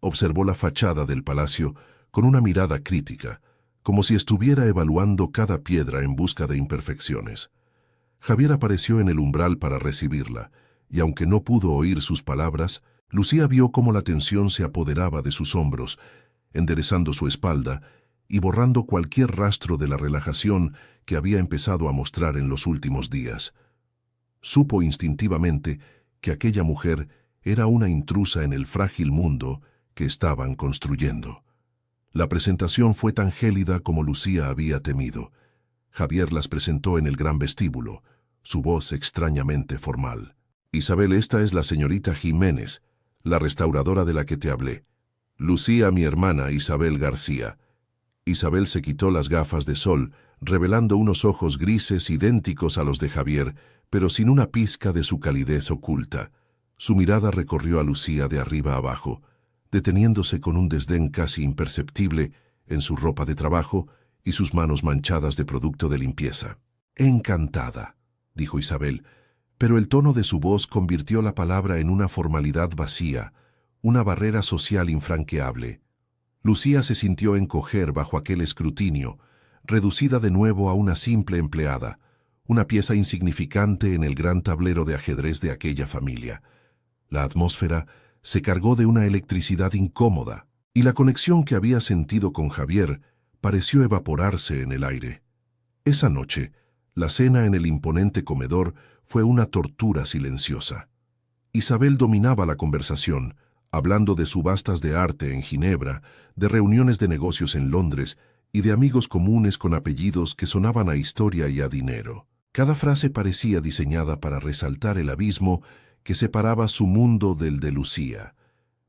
Observó la fachada del palacio con una mirada crítica, como si estuviera evaluando cada piedra en busca de imperfecciones. Javier apareció en el umbral para recibirla, y aunque no pudo oír sus palabras, Lucía vio cómo la tensión se apoderaba de sus hombros, enderezando su espalda y borrando cualquier rastro de la relajación que había empezado a mostrar en los últimos días. Supo instintivamente que aquella mujer era una intrusa en el frágil mundo que estaban construyendo. La presentación fue tan gélida como Lucía había temido. Javier las presentó en el gran vestíbulo, su voz extrañamente formal. «Isabel, esta es la señorita Jiménez, la restauradora de la que te hablé. Lucía, mi hermana, Isabel García». Isabel se quitó las gafas de sol, revelando unos ojos grises idénticos a los de Javier, pero sin una pizca de su calidez oculta. Su mirada recorrió a Lucía de arriba abajo, deteniéndose con un desdén casi imperceptible en su ropa de trabajo y sus manos manchadas de producto de limpieza. «Encantada», dijo Isabel, pero el tono de su voz convirtió la palabra en una formalidad vacía, una barrera social infranqueable. Lucía se sintió encoger bajo aquel escrutinio, reducida de nuevo a una simple empleada, una pieza insignificante en el gran tablero de ajedrez de aquella familia. La atmósfera se cargó de una electricidad incómoda, y la conexión que había sentido con Javier pareció evaporarse en el aire. Esa noche, la cena en el imponente comedor fue una tortura silenciosa. Isabel dominaba la conversación, hablando de subastas de arte en Ginebra, de reuniones de negocios en Londres y de amigos comunes con apellidos que sonaban a historia y a dinero. Cada frase parecía diseñada para resaltar el abismo que separaba su mundo del de Lucía.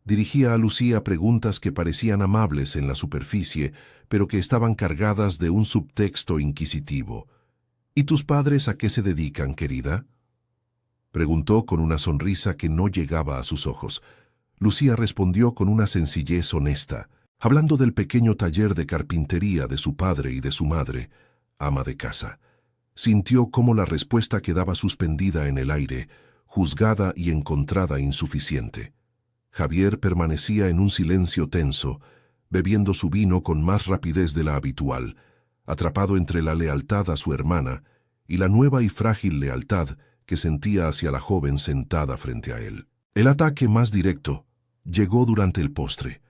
Dirigía a Lucía preguntas que parecían amables en la superficie, pero que estaban cargadas de un subtexto inquisitivo. «¿Y tus padres a qué se dedican, querida?», preguntó con una sonrisa que no llegaba a sus ojos. Lucía respondió con una sencillez honesta, hablando del pequeño taller de carpintería de su padre y de su madre, ama de casa. Sintió cómo la respuesta quedaba suspendida en el aire, juzgada y encontrada insuficiente. Javier permanecía en un silencio tenso, bebiendo su vino con más rapidez de la habitual, atrapado entre la lealtad a su hermana y la nueva y frágil lealtad que sentía hacia la joven sentada frente a él. El ataque más directo llegó durante el postre.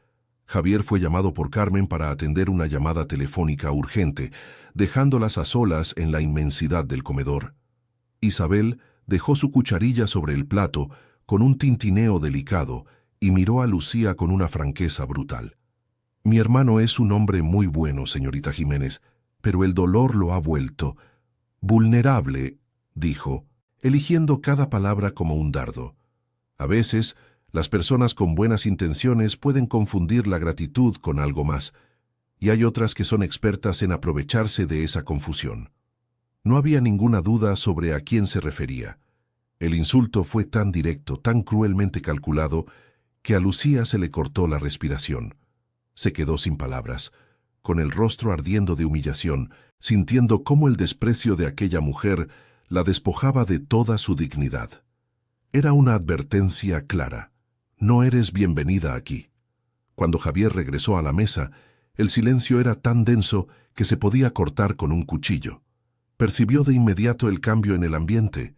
Javier fue llamado por Carmen para atender una llamada telefónica urgente, dejándolas a solas en la inmensidad del comedor. Isabel dejó su cucharilla sobre el plato con un tintineo delicado y miró a Lucía con una franqueza brutal. «Mi hermano es un hombre muy bueno, señorita Jiménez, pero el dolor lo ha vuelto vulnerable», dijo, eligiendo cada palabra como un dardo. A veces, las personas con buenas intenciones pueden confundir la gratitud con algo más, y hay otras que son expertas en aprovecharse de esa confusión. No había ninguna duda sobre a quién se refería. El insulto fue tan directo, tan cruelmente calculado, que a Lucía se le cortó la respiración. Se quedó sin palabras, con el rostro ardiendo de humillación, sintiendo cómo el desprecio de aquella mujer la despojaba de toda su dignidad. Era una advertencia clara: no eres bienvenida aquí. Cuando Javier regresó a la mesa, el silencio era tan denso que se podía cortar con un cuchillo. Percibió de inmediato el cambio en el ambiente,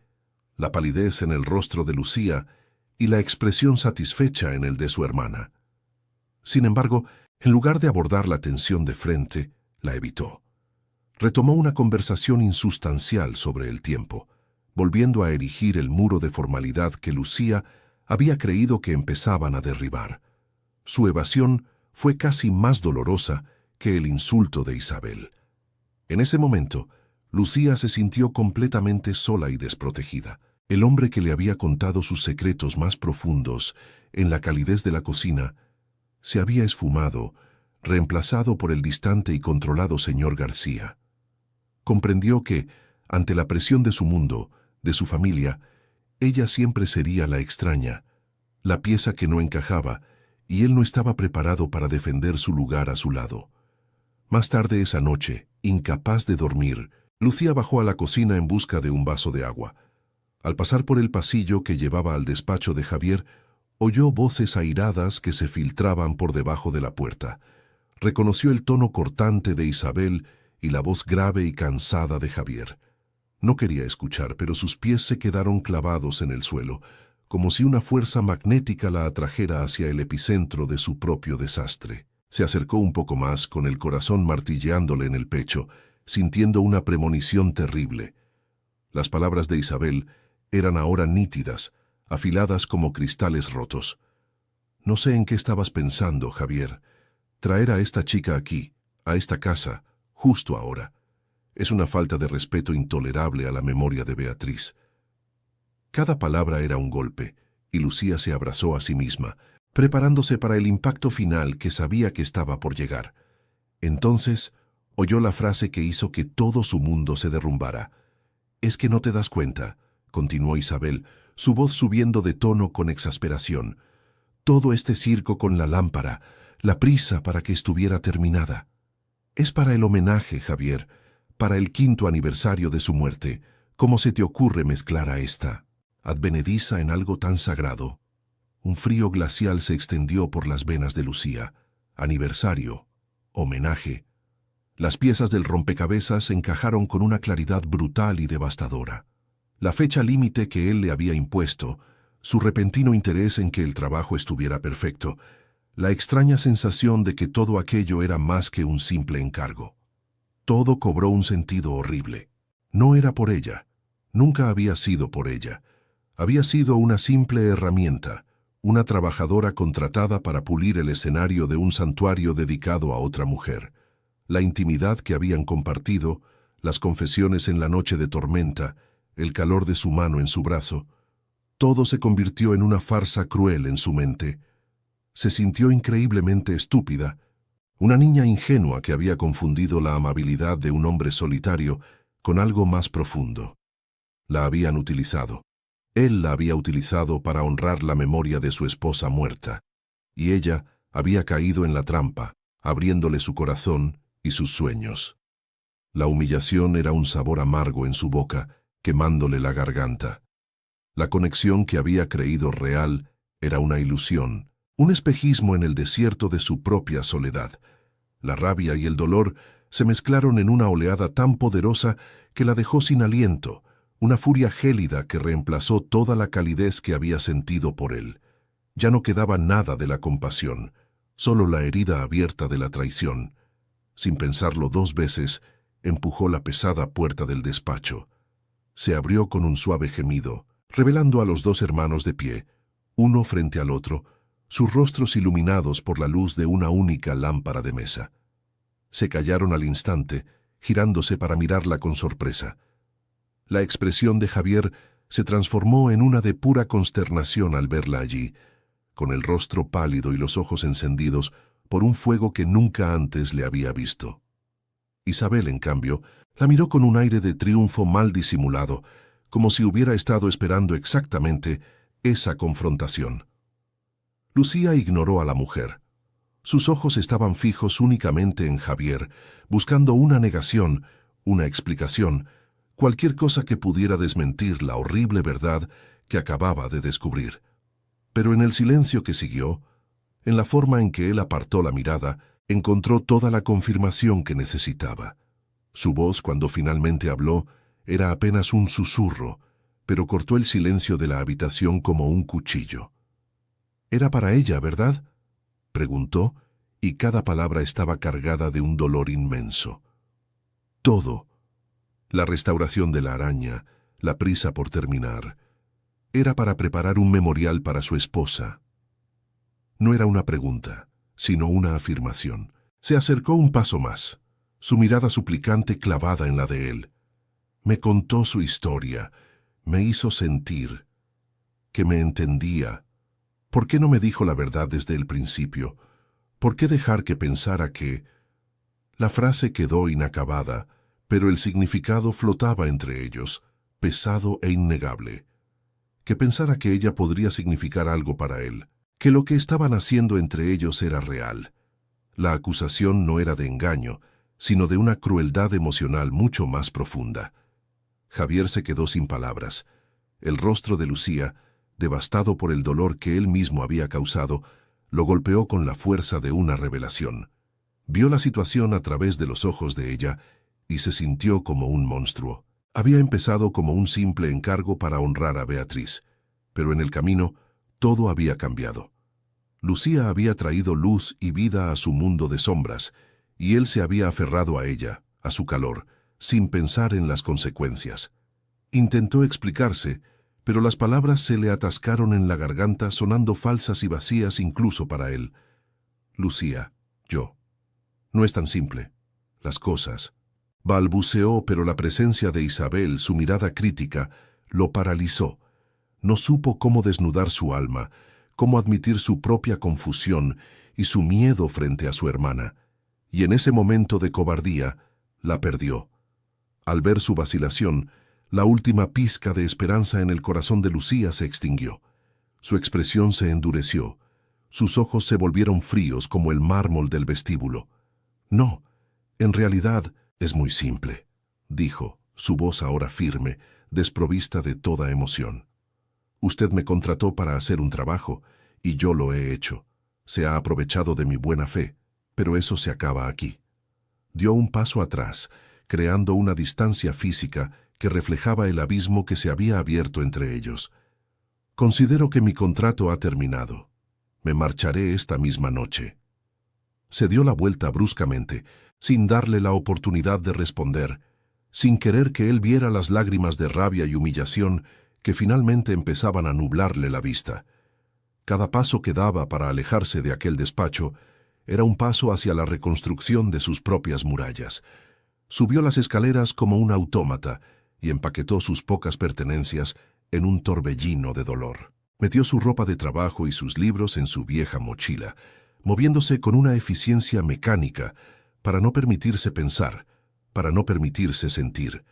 la palidez en el rostro de Lucía y la expresión satisfecha en el de su hermana. Sin embargo, en lugar de abordar la tensión de frente, la evitó. Retomó una conversación insustancial sobre el tiempo, volviendo a erigir el muro de formalidad que Lucía había creído que empezaban a derribar. Su evasión fue casi más dolorosa que el insulto de Isabel. En ese momento, Lucía se sintió completamente sola y desprotegida. El hombre que le había contado sus secretos más profundos en la calidez de la cocina se había esfumado, reemplazado por el distante y controlado señor García. Comprendió que, ante la presión de su mundo, de su familia, ella siempre sería la extraña, la pieza que no encajaba, y él no estaba preparado para defender su lugar a su lado. Más tarde esa noche, incapaz de dormir, Lucía bajó a la cocina en busca de un vaso de agua. Al pasar por el pasillo que llevaba al despacho de Javier, oyó voces airadas que se filtraban por debajo de la puerta. Reconoció el tono cortante de Isabel y la voz grave y cansada de Javier. No quería escuchar, pero sus pies se quedaron clavados en el suelo, como si una fuerza magnética la atrajera hacia el epicentro de su propio desastre. Se acercó un poco más, con el corazón martilleándole en el pecho, sintiendo una premonición terrible. Las palabras de Isabel eran ahora nítidas, afiladas como cristales rotos. «No sé en qué estabas pensando, Javier. Traer a esta chica aquí, a esta casa, justo ahora. Es una falta de respeto intolerable a la memoria de Beatriz». Cada palabra era un golpe, y Lucía se abrazó a sí misma, preparándose para el impacto final que sabía que estaba por llegar. Entonces oyó la frase que hizo que todo su mundo se derrumbara. «Es que no te das cuenta», continuó Isabel, su voz subiendo de tono con exasperación. «Todo este circo con la lámpara, la prisa para que estuviera terminada. Es para el homenaje, Javier, para el 5º aniversario de su muerte. ¿Cómo se te ocurre mezclar a esta advenediza en algo tan sagrado?» Un frío glacial se extendió por las venas de Lucía. Aniversario, homenaje. Las piezas del rompecabezas encajaron con una claridad brutal y devastadora. La fecha límite que él le había impuesto, su repentino interés en que el trabajo estuviera perfecto, la extraña sensación de que todo aquello era más que un simple encargo. Todo cobró un sentido horrible. No era por ella, nunca había sido por ella. Había sido una simple herramienta, una trabajadora contratada para pulir el escenario de un santuario dedicado a otra mujer. La intimidad que habían compartido, las confesiones en la noche de tormenta, el calor de su mano en su brazo, todo se convirtió en una farsa cruel en su mente. Se sintió increíblemente estúpida, una niña ingenua que había confundido la amabilidad de un hombre solitario con algo más profundo. La habían utilizado. Él la había utilizado para honrar la memoria de su esposa muerta, y ella había caído en la trampa, abriéndole su corazón y sus sueños. La humillación era un sabor amargo en su boca, quemándole la garganta. La conexión que había creído real era una ilusión, un espejismo en el desierto de su propia soledad. La rabia y el dolor se mezclaron en una oleada tan poderosa que la dejó sin aliento, una furia gélida que reemplazó toda la calidez que había sentido por él. Ya no quedaba nada de la compasión, solo la herida abierta de la traición. Sin pensarlo 2 veces, empujó la pesada puerta del despacho. Se abrió con un suave gemido, revelando a los 2 hermanos de pie, uno frente al otro, sus rostros iluminados por la luz de una única lámpara de mesa. Se callaron al instante, girándose para mirarla con sorpresa. La expresión de Javier se transformó en una de pura consternación al verla allí, con el rostro pálido y los ojos encendidos por un fuego que nunca antes le había visto. Isabel, en cambio, la miró con un aire de triunfo mal disimulado, como si hubiera estado esperando exactamente esa confrontación. Lucía ignoró a la mujer. Sus ojos estaban fijos únicamente en Javier, buscando una negación, una explicación, cualquier cosa que pudiera desmentir la horrible verdad que acababa de descubrir. Pero en el silencio que siguió, en la forma en que él apartó la mirada, encontró toda la confirmación que necesitaba. Su voz, cuando finalmente habló, era apenas un susurro, pero cortó el silencio de la habitación como un cuchillo. «Era para ella, ¿verdad?», preguntó, y cada palabra estaba cargada de un dolor inmenso. Todo, la restauración de la araña, la prisa por terminar, era para preparar un memorial para su esposa. No era una pregunta, sino una afirmación. Se acercó un paso más, su mirada suplicante clavada en la de él. Me contó su historia, me hizo sentir que me entendía. ¿Por qué no me dijo la verdad desde el principio? ¿Por qué dejar que pensara que...? La frase quedó inacabada, pero el significado flotaba entre ellos, pesado e innegable. Que pensara que ella podría significar algo para él, que lo que estaban haciendo entre ellos era real. La acusación no era de engaño, sino de una crueldad emocional mucho más profunda. Javier se quedó sin palabras. El rostro de Lucía, devastado por el dolor que él mismo había causado, lo golpeó con la fuerza de una revelación. Vio la situación a través de los ojos de ella y se sintió como un monstruo. Había empezado como un simple encargo para honrar a Beatriz, pero en el camino todo había cambiado. Lucía había traído luz y vida a su mundo de sombras, y él se había aferrado a ella, a su calor, sin pensar en las consecuencias. Intentó explicarse, pero las palabras se le atascaron en la garganta, sonando falsas y vacías incluso para él. Lucía, yo. No es tan simple. Las cosas. Balbuceó, pero la presencia de Isabel, su mirada crítica, lo paralizó. No supo cómo desnudar su alma, cómo admitir su propia confusión y su miedo frente a su hermana. Y en ese momento de cobardía, la perdió. Al ver su vacilación, la última pizca de esperanza en el corazón de Lucía se extinguió. Su expresión se endureció. Sus ojos se volvieron fríos como el mármol del vestíbulo. «No, en realidad es muy simple», dijo, su voz ahora firme, desprovista de toda emoción. «Usted me contrató para hacer un trabajo, y yo lo he hecho. Se ha aprovechado de mi buena fe, pero eso se acaba aquí». Dio un paso atrás, creando una distancia física que reflejaba el abismo que se había abierto entre ellos. «Considero que mi contrato ha terminado. Me marcharé esta misma noche». Se dio la vuelta bruscamente, sin darle la oportunidad de responder, sin querer que él viera las lágrimas de rabia y humillación que finalmente empezaban a nublarle la vista. Cada paso que daba para alejarse de aquel despacho era un paso hacia la reconstrucción de sus propias murallas. Subió las escaleras como un autómata y empaquetó sus pocas pertenencias en un torbellino de dolor. Metió su ropa de trabajo y sus libros en su vieja mochila, moviéndose con una eficiencia mecánica para no permitirse pensar, para no permitirse sentir.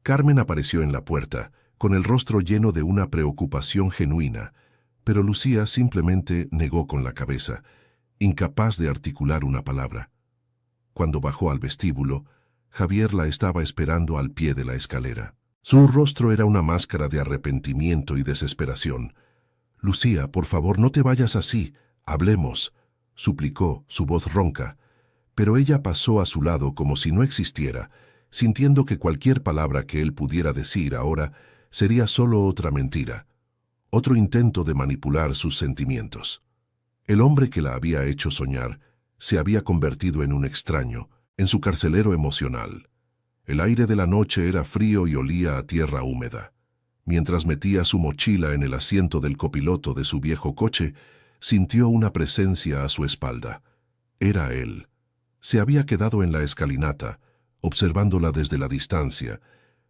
Carmen apareció en la puerta, con el rostro lleno de una preocupación genuina, pero Lucía simplemente negó con la cabeza, incapaz de articular una palabra. Cuando bajó al vestíbulo, Javier la estaba esperando al pie de la escalera. Su rostro era una máscara de arrepentimiento y desesperación. «Lucía, por favor, no te vayas así. Hablemos», suplicó, su voz ronca. Pero ella pasó a su lado como si no existiera, sintiendo que cualquier palabra que él pudiera decir ahora sería solo otra mentira, otro intento de manipular sus sentimientos. El hombre que la había hecho soñar se había convertido en un extraño, en su carcelero emocional. El aire de la noche era frío y olía a tierra húmeda. Mientras metía su mochila en el asiento del copiloto de su viejo coche, sintió una presencia a su espalda. Era él. Se había quedado en la escalinata, observándola desde la distancia,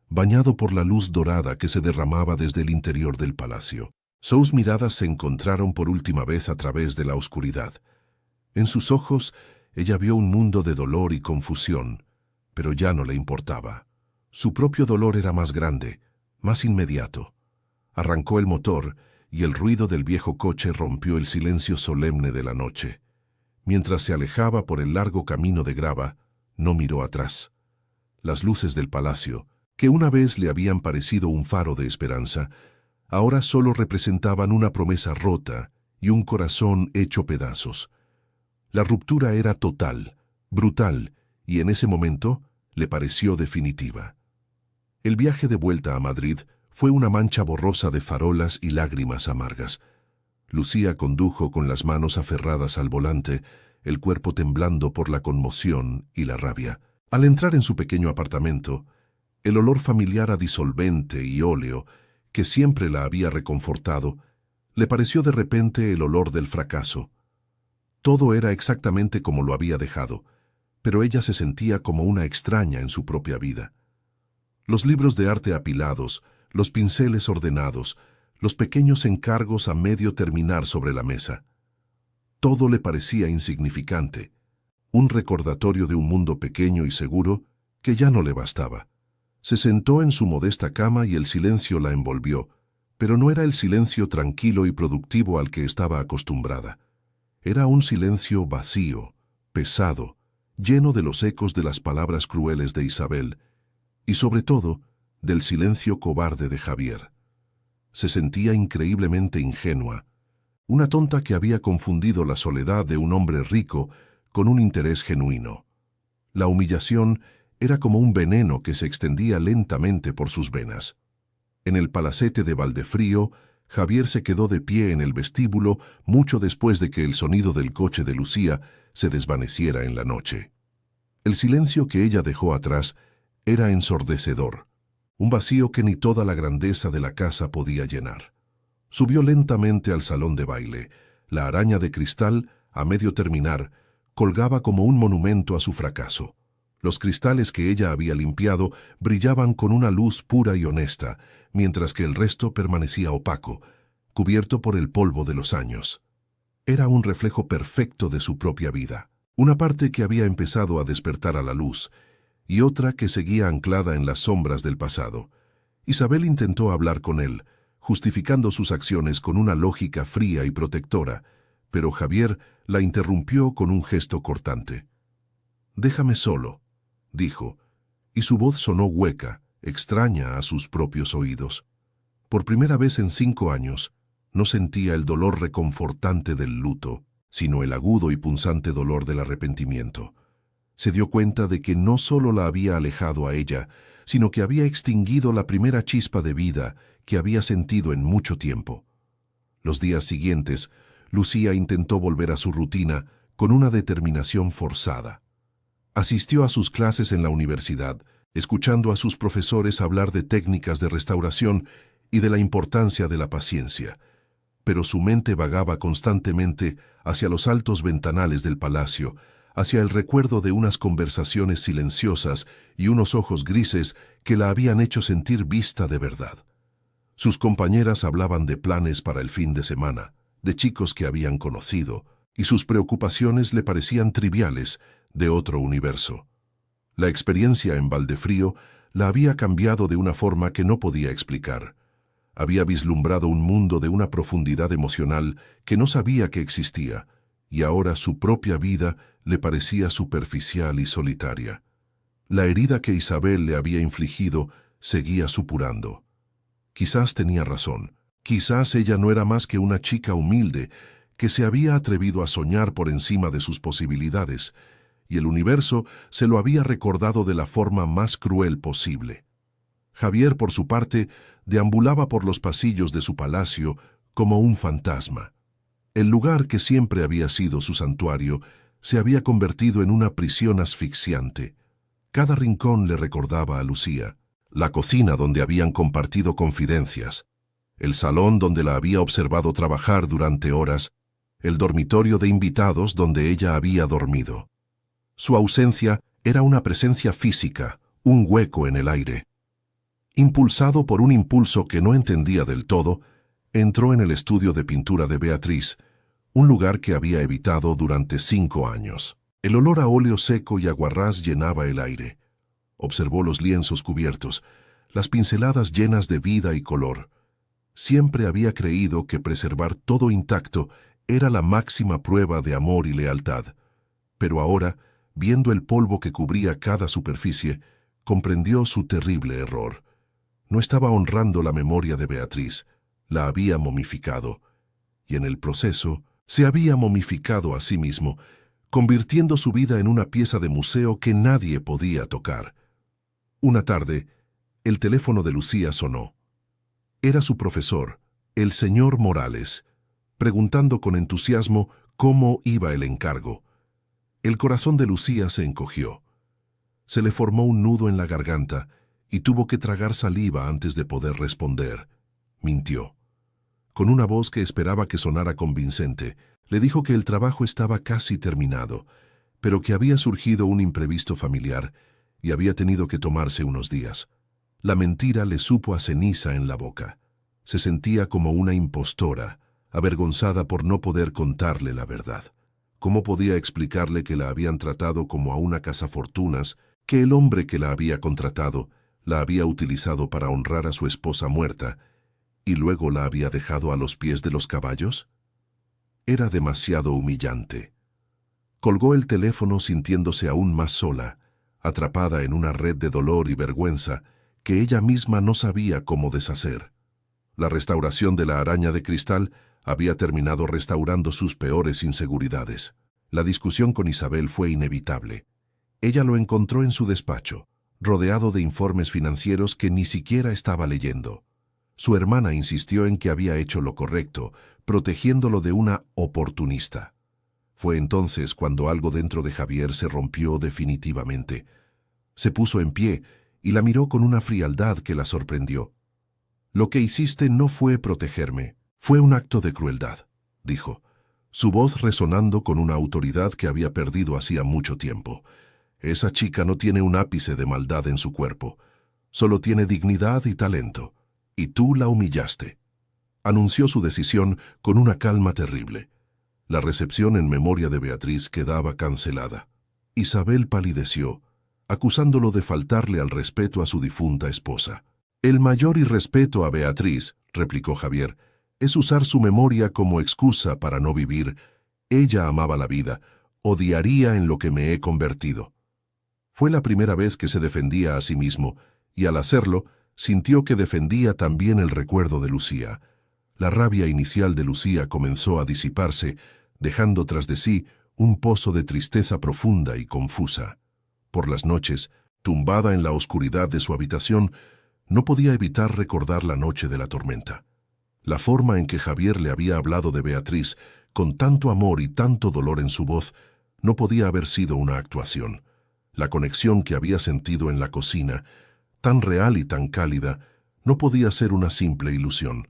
bañado por la luz dorada que se derramaba desde el interior del palacio. Sus miradas se encontraron por última vez a través de la oscuridad. En sus ojos, ella vio un mundo de dolor y confusión, pero ya no le importaba. Su propio dolor era más grande, más inmediato. Arrancó el motor y el ruido del viejo coche rompió el silencio solemne de la noche. Mientras se alejaba por el largo camino de grava, no miró atrás. Las luces del palacio, que una vez le habían parecido un faro de esperanza, ahora solo representaban una promesa rota y un corazón hecho pedazos. La ruptura era total, brutal, y en ese momento le pareció definitiva. El viaje de vuelta a Madrid fue una mancha borrosa de farolas y lágrimas amargas. Lucía condujo con las manos aferradas al volante, el cuerpo temblando por la conmoción y la rabia. Al entrar en su pequeño apartamento, el olor familiar a disolvente y óleo, que siempre la había reconfortado, le pareció de repente el olor del fracaso. Todo era exactamente como lo había dejado, pero ella se sentía como una extraña en su propia vida. Los libros de arte apilados, los pinceles ordenados, los pequeños encargos a medio terminar sobre la mesa. Todo le parecía insignificante, un recordatorio de un mundo pequeño y seguro que ya no le bastaba. Se sentó en su modesta cama y el silencio la envolvió, pero no era el silencio tranquilo y productivo al que estaba acostumbrada. Era un silencio vacío, pesado, lleno de los ecos de las palabras crueles de Isabel, y sobre todo, del silencio cobarde de Javier. Se sentía increíblemente ingenua, una tonta que había confundido la soledad de un hombre rico con un interés genuino. La humillación era como un veneno que se extendía lentamente por sus venas. En el palacete de Valdefrío, Javier se quedó de pie en el vestíbulo mucho después de que el sonido del coche de Lucía se desvaneciera en la noche. El silencio que ella dejó atrás era ensordecedor, un vacío que ni toda la grandeza de la casa podía llenar. Subió lentamente al salón de baile. La araña de cristal, a medio terminar, colgaba como un monumento a su fracaso. Los cristales que ella había limpiado brillaban con una luz pura y honesta, mientras que el resto permanecía opaco, cubierto por el polvo de los años. Era un reflejo perfecto de su propia vida, una parte que había empezado a despertar a la luz, y otra que seguía anclada en las sombras del pasado. Isabel intentó hablar con él, justificando sus acciones con una lógica fría y protectora, pero Javier la interrumpió con un gesto cortante. «Déjame solo», dijo, y su voz sonó hueca, extraña a sus propios oídos. Por primera vez en 5 años, no sentía el dolor reconfortante del luto, sino el agudo y punzante dolor del arrepentimiento. Se dio cuenta de que no solo la había alejado a ella, sino que había extinguido la primera chispa de vida que había sentido en mucho tiempo. Los días siguientes, Lucía intentó volver a su rutina con una determinación forzada. Asistió a sus clases en la universidad, escuchando a sus profesores hablar de técnicas de restauración y de la importancia de la paciencia, pero su mente vagaba constantemente hacia los altos ventanales del palacio, hacia el recuerdo de unas conversaciones silenciosas y unos ojos grises que la habían hecho sentir vista de verdad. Sus compañeras hablaban de planes para el fin de semana, de chicos que habían conocido, y sus preocupaciones le parecían triviales, de otro universo. La experiencia en Valdefrío la había cambiado de una forma que no podía explicar. Había vislumbrado un mundo de una profundidad emocional que no sabía que existía, y ahora su propia vida le parecía superficial y solitaria. La herida que Isabel le había infligido seguía supurando. Quizás tenía razón. Quizás ella no era más que una chica humilde que se había atrevido a soñar por encima de sus posibilidades, y el universo se lo había recordado de la forma más cruel posible. Javier, por su parte, deambulaba por los pasillos de su palacio como un fantasma. El lugar que siempre había sido su santuario se había convertido en una prisión asfixiante. Cada rincón le recordaba a Lucía, la cocina donde habían compartido confidencias, el salón donde la había observado trabajar durante horas, el dormitorio de invitados donde ella había dormido. Su ausencia era una presencia física, un hueco en el aire. Impulsado por un impulso que no entendía del todo, entró en el estudio de pintura de Beatriz, un lugar que había evitado durante 5 años. El olor a óleo seco y aguarrás llenaba el aire. Observó los lienzos cubiertos, las pinceladas llenas de vida y color. Siempre había creído que preservar todo intacto era la máxima prueba de amor y lealtad. Pero ahora, viendo el polvo que cubría cada superficie, comprendió su terrible error. No estaba honrando la memoria de Beatriz, la había momificado, y en el proceso se había momificado a sí mismo, convirtiendo su vida en una pieza de museo que nadie podía tocar. Una tarde, el teléfono de Lucía sonó. Era su profesor, el señor Morales, preguntando con entusiasmo cómo iba el encargo. El corazón de Lucía se encogió. Se le formó un nudo en la garganta y tuvo que tragar saliva antes de poder responder. Mintió. Con una voz que esperaba que sonara convincente, le dijo que el trabajo estaba casi terminado, pero que había surgido un imprevisto familiar y había tenido que tomarse unos días. La mentira le supo a ceniza en la boca. Se sentía como una impostora, avergonzada por no poder contarle la verdad. ¿Cómo podía explicarle que la habían tratado como a una cazafortunas, que el hombre que la había contratado la había utilizado para honrar a su esposa muerta y luego la había dejado a los pies de los caballos? Era demasiado humillante. Colgó el teléfono sintiéndose aún más sola, atrapada en una red de dolor y vergüenza que ella misma no sabía cómo deshacer. La restauración de la araña de cristal había terminado restaurando sus peores inseguridades. La discusión con Isabel fue inevitable. Ella lo encontró en su despacho, rodeado de informes financieros que ni siquiera estaba leyendo. Su hermana insistió en que había hecho lo correcto, protegiéndolo de una oportunista. Fue entonces cuando algo dentro de Javier se rompió definitivamente. Se puso en pie y la miró con una frialdad que la sorprendió. «Lo que hiciste no fue protegerme, fue un acto de crueldad», dijo, su voz resonando con una autoridad que había perdido hacía mucho tiempo. «Esa chica no tiene un ápice de maldad en su cuerpo, solo tiene dignidad y talento, y tú la humillaste». Anunció su decisión con una calma terrible. La recepción en memoria de Beatriz quedaba cancelada. Isabel palideció, acusándolo de faltarle al respeto a su difunta esposa. «El mayor irrespeto a Beatriz», replicó Javier, «es usar su memoria como excusa para no vivir. Ella amaba la vida, odiaría en lo que me he convertido». Fue la primera vez que se defendía a sí mismo, y al hacerlo, sintió que defendía también el recuerdo de Lucía. La rabia inicial de Lucía comenzó a disiparse, dejando tras de sí un pozo de tristeza profunda y confusa. Por las noches, tumbada en la oscuridad de su habitación, no podía evitar recordar la noche de la tormenta. La forma en que Javier le había hablado de Beatriz, con tanto amor y tanto dolor en su voz, no podía haber sido una actuación. La conexión que había sentido en la cocina, tan real y tan cálida, no podía ser una simple ilusión.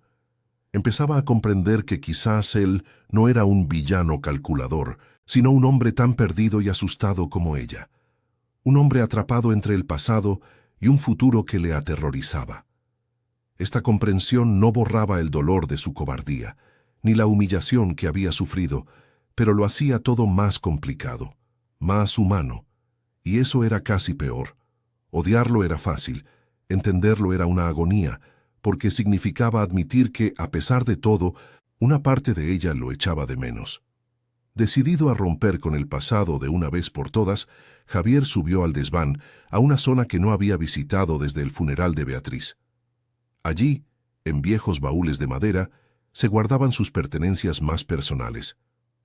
Empezaba a comprender que quizás él no era un villano calculador, sino un hombre tan perdido y asustado como ella. Un hombre atrapado entre el pasado y un futuro que le aterrorizaba. Esta comprensión no borraba el dolor de su cobardía, ni la humillación que había sufrido, pero lo hacía todo más complicado, más humano, y eso era casi peor. Odiarlo era fácil, entenderlo era una agonía, porque significaba admitir que, a pesar de todo, una parte de ella lo echaba de menos. Decidido a romper con el pasado de una vez por todas, Javier subió al desván, a una zona que no había visitado desde el funeral de Beatriz. Allí, en viejos baúles de madera, se guardaban sus pertenencias más personales.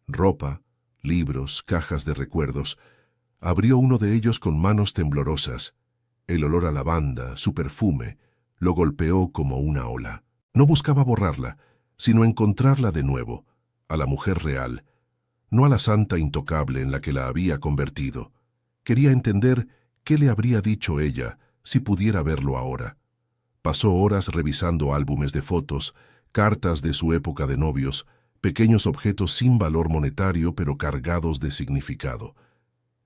Ropa, libros, cajas de recuerdos. Abrió uno de ellos con manos temblorosas. El olor a lavanda, su perfume, lo golpeó como una ola. No buscaba borrarla, sino encontrarla de nuevo, a la mujer real, no a la santa intocable en la que la había convertido. Quería entender qué le habría dicho ella si pudiera verlo ahora. Pasó horas revisando álbumes de fotos, cartas de su época de novios, pequeños objetos sin valor monetario pero cargados de significado.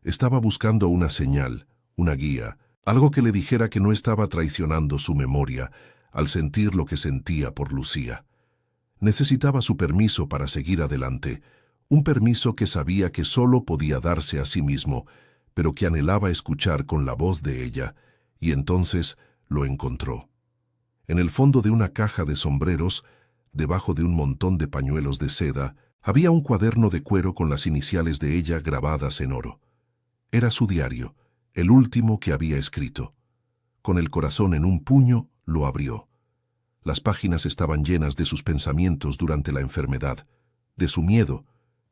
Estaba buscando una señal, una guía, algo que le dijera que no estaba traicionando su memoria al sentir lo que sentía por Lucía. Necesitaba su permiso para seguir adelante, un permiso que sabía que solo podía darse a sí mismo, pero que anhelaba escuchar con la voz de ella, y entonces lo encontró. En el fondo de una caja de sombreros, debajo de un montón de pañuelos de seda, Había un cuaderno de cuero con las iniciales de ella grabadas en oro. Era su diario, el último que había escrito. Con el corazón en un puño, lo abrió. Las páginas estaban llenas de sus pensamientos durante la enfermedad, de su miedo,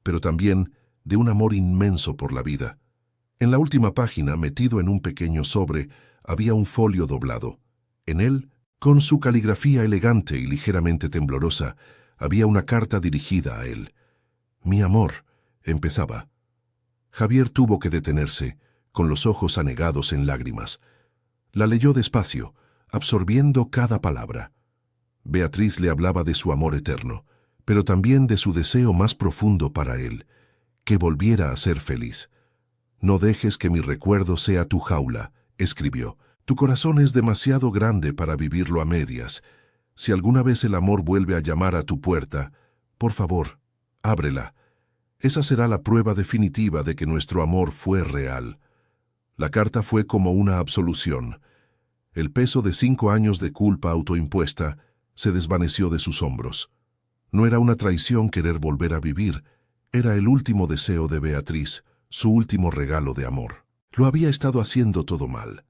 pero también de un amor inmenso por la vida. En la última página, metido en un pequeño sobre, había un folio doblado. En él, con su caligrafía elegante y ligeramente temblorosa, había una carta dirigida a él. «Mi amor», empezaba. Javier tuvo que detenerse, con los ojos anegados en lágrimas. La leyó despacio, absorbiendo cada palabra. Beatriz le hablaba de su amor eterno, pero también de su deseo más profundo para él, que volviera a ser feliz. «No dejes que mi recuerdo sea tu jaula», escribió. «Tu corazón es demasiado grande para vivirlo a medias. Si alguna vez el amor vuelve a llamar a tu puerta, por favor, ábrela. Esa será la prueba definitiva de que nuestro amor fue real». La carta fue como una absolución. El peso de 5 años de culpa autoimpuesta se desvaneció de sus hombros. No era una traición querer volver a vivir, era el último deseo de Beatriz, su último regalo de amor. Lo había estado haciendo todo mal.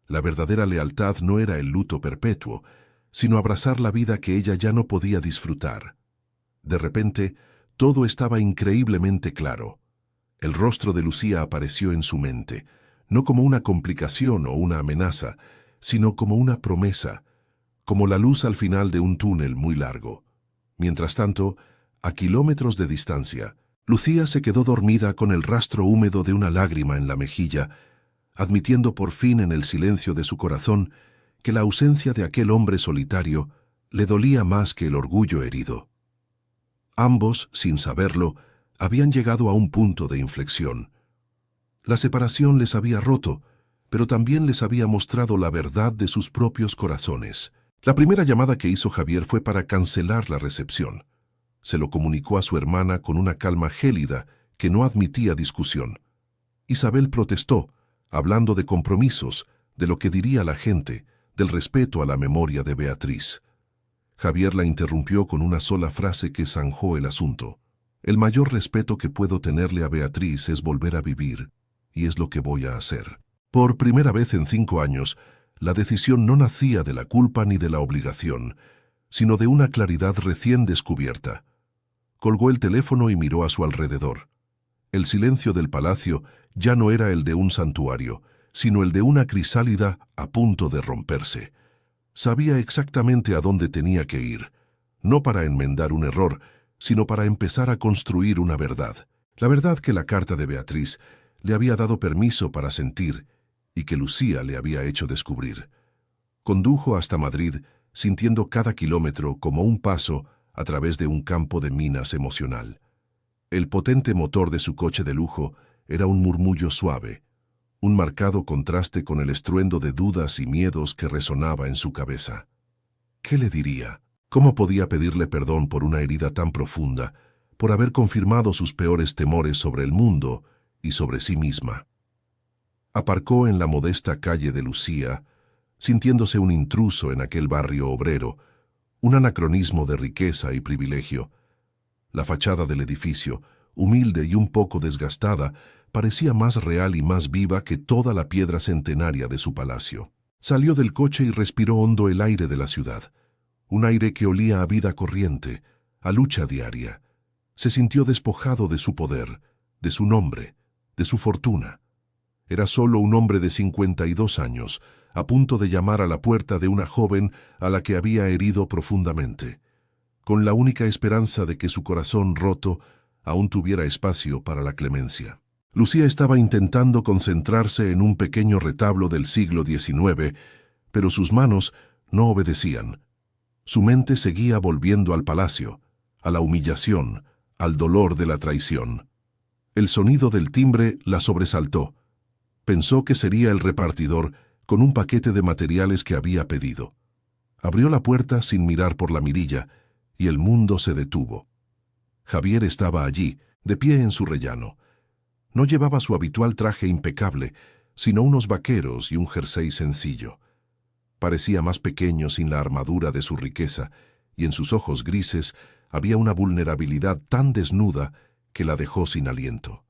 La verdadera lealtad no era el luto perpetuo, sino abrazar la vida que ella ya no podía disfrutar. De repente, todo estaba increíblemente claro. El rostro de Lucía apareció en su mente, no como una complicación o una amenaza, sino como una promesa, como la luz al final de un túnel muy largo. Mientras tanto, a kilómetros de distancia, Lucía se quedó dormida con el rastro húmedo de una lágrima en la mejilla, admitiendo por fin en el silencio de su corazón que la ausencia de aquel hombre solitario le dolía más que el orgullo herido. Ambos, sin saberlo, habían llegado a un punto de inflexión. La separación les había roto, pero también les había mostrado la verdad de sus propios corazones. La primera llamada que hizo Javier fue para cancelar la recepción. Se lo comunicó a su hermana con una calma gélida que no admitía discusión. Isabel protestó, hablando de compromisos, de lo que diría la gente, del respeto a la memoria de Beatriz. Javier la interrumpió con una sola frase que zanjó el asunto. «El mayor respeto que puedo tenerle a Beatriz es volver a vivir, y es lo que voy a hacer». Por primera vez en 5 años, la decisión no nacía de la culpa ni de la obligación, sino de una claridad recién descubierta. Colgó el teléfono y miró a su alrededor. El silencio del palacio ya no era el de un santuario, sino el de una crisálida a punto de romperse. Sabía exactamente a dónde tenía que ir, no para enmendar un error, sino para empezar a construir una verdad. La verdad que la carta de Beatriz le había dado permiso para sentir y que Lucía le había hecho descubrir. Condujo hasta Madrid, sintiendo cada kilómetro como un paso a través de un campo de minas emocional. El potente motor de su coche de lujo era un murmullo suave, un marcado contraste con el estruendo de dudas y miedos que resonaba en su cabeza. ¿Qué le diría? ¿Cómo podía pedirle perdón por una herida tan profunda, por haber confirmado sus peores temores sobre el mundo y sobre sí misma? Aparcó en la modesta calle de Lucía, sintiéndose un intruso en aquel barrio obrero, un anacronismo de riqueza y privilegio. La fachada del edificio, humilde y un poco desgastada, parecía más real y más viva que toda la piedra centenaria de su palacio. Salió del coche y respiró hondo el aire de la ciudad, un aire que olía a vida corriente, a lucha diaria. Se sintió despojado de su poder, de su nombre, de su fortuna. Era solo un hombre de 52 años, a punto de llamar a la puerta de una joven a la que había herido profundamente, con la única esperanza de que su corazón roto aún tuviera espacio para la clemencia. Lucía estaba intentando concentrarse en un pequeño retablo del siglo XIX, pero sus manos no obedecían. Su mente seguía volviendo al palacio, a la humillación, al dolor de la traición. El sonido del timbre la sobresaltó. Pensó que sería el repartidor con un paquete de materiales que había pedido. Abrió la puerta sin mirar por la mirilla, y el mundo se detuvo. Javier estaba allí, de pie en su rellano. No llevaba su habitual traje impecable, sino unos vaqueros y un jersey sencillo. Parecía más pequeño sin la armadura de su riqueza, y en sus ojos grises había una vulnerabilidad tan desnuda que la dejó sin aliento.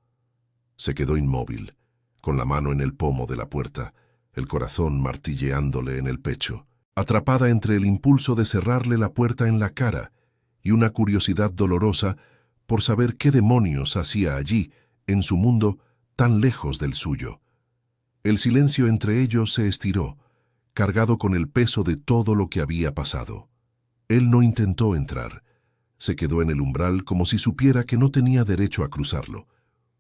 Se quedó inmóvil, con la mano en el pomo de la puerta, el corazón martilleándole en el pecho, atrapada entre el impulso de cerrarle la puerta en la cara y una curiosidad dolorosa por saber qué demonios hacía allí, en su mundo tan lejos del suyo. El silencio entre ellos se estiró, cargado con el peso de todo lo que había pasado. Él no intentó entrar. Se quedó en el umbral como si supiera que no tenía derecho a cruzarlo.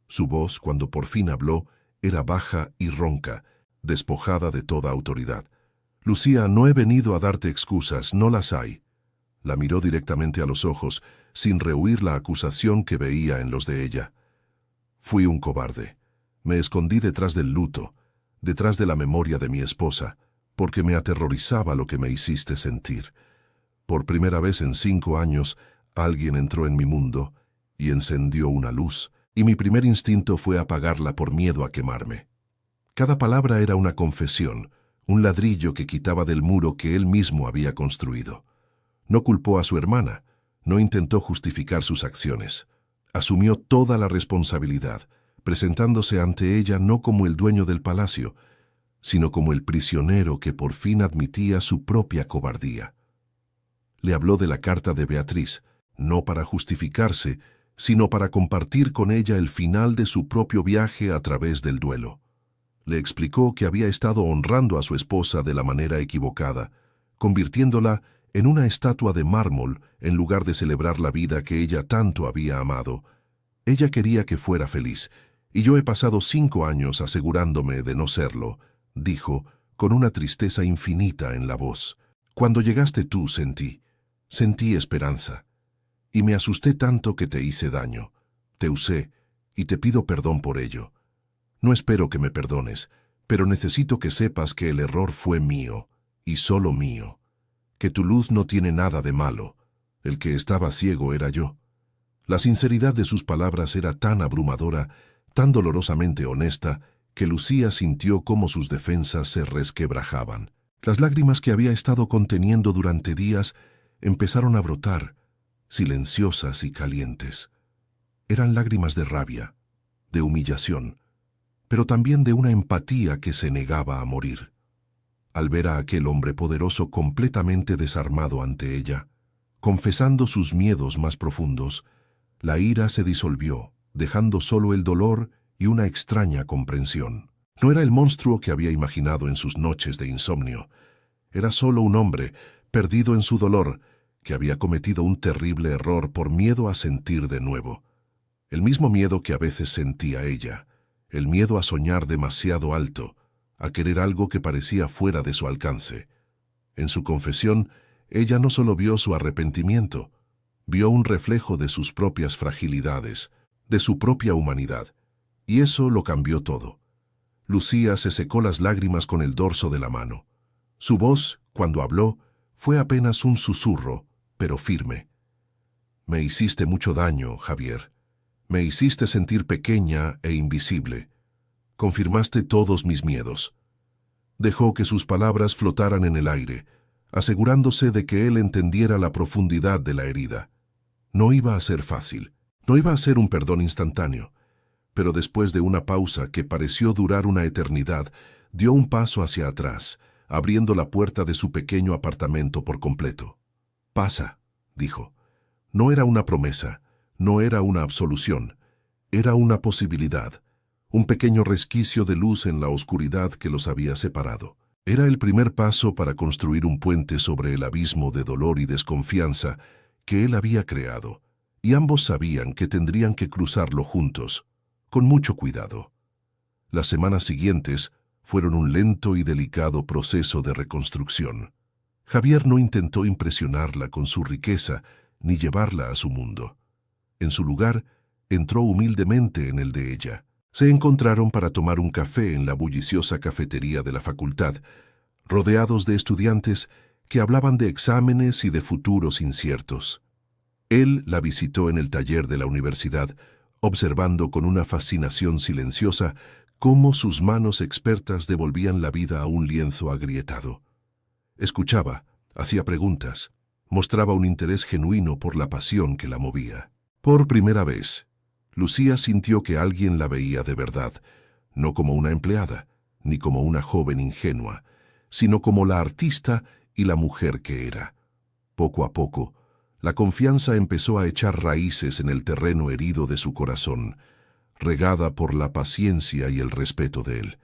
Su voz, cuando por fin habló, era baja y ronca, despojada de toda autoridad. «Lucía, no he venido a darte excusas, no las hay». La miró directamente a los ojos, sin rehuir la acusación que veía en los de ella. «Fui un cobarde. Me escondí detrás del luto, detrás de la memoria de mi esposa, porque me aterrorizaba lo que me hiciste sentir. Por primera vez en 5 años, alguien entró en mi mundo y encendió una luz, y mi primer instinto fue apagarla por miedo a quemarme». Cada palabra era una confesión, un ladrillo que quitaba del muro que él mismo había construido. No culpó a su hermana, no intentó justificar sus acciones. Asumió toda la responsabilidad, presentándose ante ella no como el dueño del palacio, sino como el prisionero que por fin admitía su propia cobardía. Le habló de la carta de Beatriz, no para justificarse, sino para compartir con ella el final de su propio viaje a través del duelo. Le explicó que había estado honrando a su esposa de la manera equivocada, convirtiéndola en una estatua de mármol en lugar de celebrar la vida que ella tanto había amado. Ella quería que fuera feliz, y yo he pasado 5 años asegurándome de no serlo, dijo, con una tristeza infinita en la voz. Cuando llegaste tú sentí esperanza, y me asusté tanto que te hice daño. Te usé, y te pido perdón por ello. No espero que me perdones, pero necesito que sepas que el error fue mío, y solo mío. Que tu luz no tiene nada de malo. El que estaba ciego era yo. La sinceridad de sus palabras era tan abrumadora, tan dolorosamente honesta, que Lucía sintió cómo sus defensas se resquebrajaban. Las lágrimas que había estado conteniendo durante días empezaron a brotar, silenciosas y calientes. Eran lágrimas de rabia, de humillación, pero también de una empatía que se negaba a morir. Al ver a aquel hombre poderoso completamente desarmado ante ella, confesando sus miedos más profundos, la ira se disolvió, dejando solo el dolor y una extraña comprensión. No era el monstruo que había imaginado en sus noches de insomnio. Era solo un hombre, perdido en su dolor, que había cometido un terrible error por miedo a sentir de nuevo. El mismo miedo que a veces sentía ella, el miedo a soñar demasiado alto, a querer algo que parecía fuera de su alcance. En su confesión, ella no solo vio su arrepentimiento, vio un reflejo de sus propias fragilidades, de su propia humanidad, y eso lo cambió todo. Lucía se secó las lágrimas con el dorso de la mano. Su voz, cuando habló, fue apenas un susurro, pero firme. «Me hiciste mucho daño, Javier. Me hiciste sentir pequeña e invisible. Confirmaste todos mis miedos». Dejó que sus palabras flotaran en el aire, asegurándose de que él entendiera la profundidad de la herida. No iba a ser fácil, no iba a ser un perdón instantáneo, pero después de una pausa que pareció durar una eternidad, dio un paso hacia atrás, abriendo la puerta de su pequeño apartamento por completo. «Pasa», dijo. No era una promesa, no era una absolución, era una posibilidad, un pequeño resquicio de luz en la oscuridad que los había separado. Era el primer paso para construir un puente sobre el abismo de dolor y desconfianza que él había creado, y ambos sabían que tendrían que cruzarlo juntos, con mucho cuidado. Las semanas siguientes fueron un lento y delicado proceso de reconstrucción. Javier no intentó impresionarla con su riqueza ni llevarla a su mundo. En su lugar, entró humildemente en el de ella. Se encontraron para tomar un café en la bulliciosa cafetería de la facultad, rodeados de estudiantes que hablaban de exámenes y de futuros inciertos. Él la visitó en el taller de la universidad, observando con una fascinación silenciosa cómo sus manos expertas devolvían la vida a un lienzo agrietado. Escuchaba, hacía preguntas, Mostraba un interés genuino por la pasión que la movía. Por primera vez, Lucía sintió que alguien la veía de verdad, no como una empleada, ni como una joven ingenua, sino como la artista y la mujer que era. Poco a poco, la confianza empezó a echar raíces en el terreno herido de su corazón, regada por la paciencia y el respeto de él.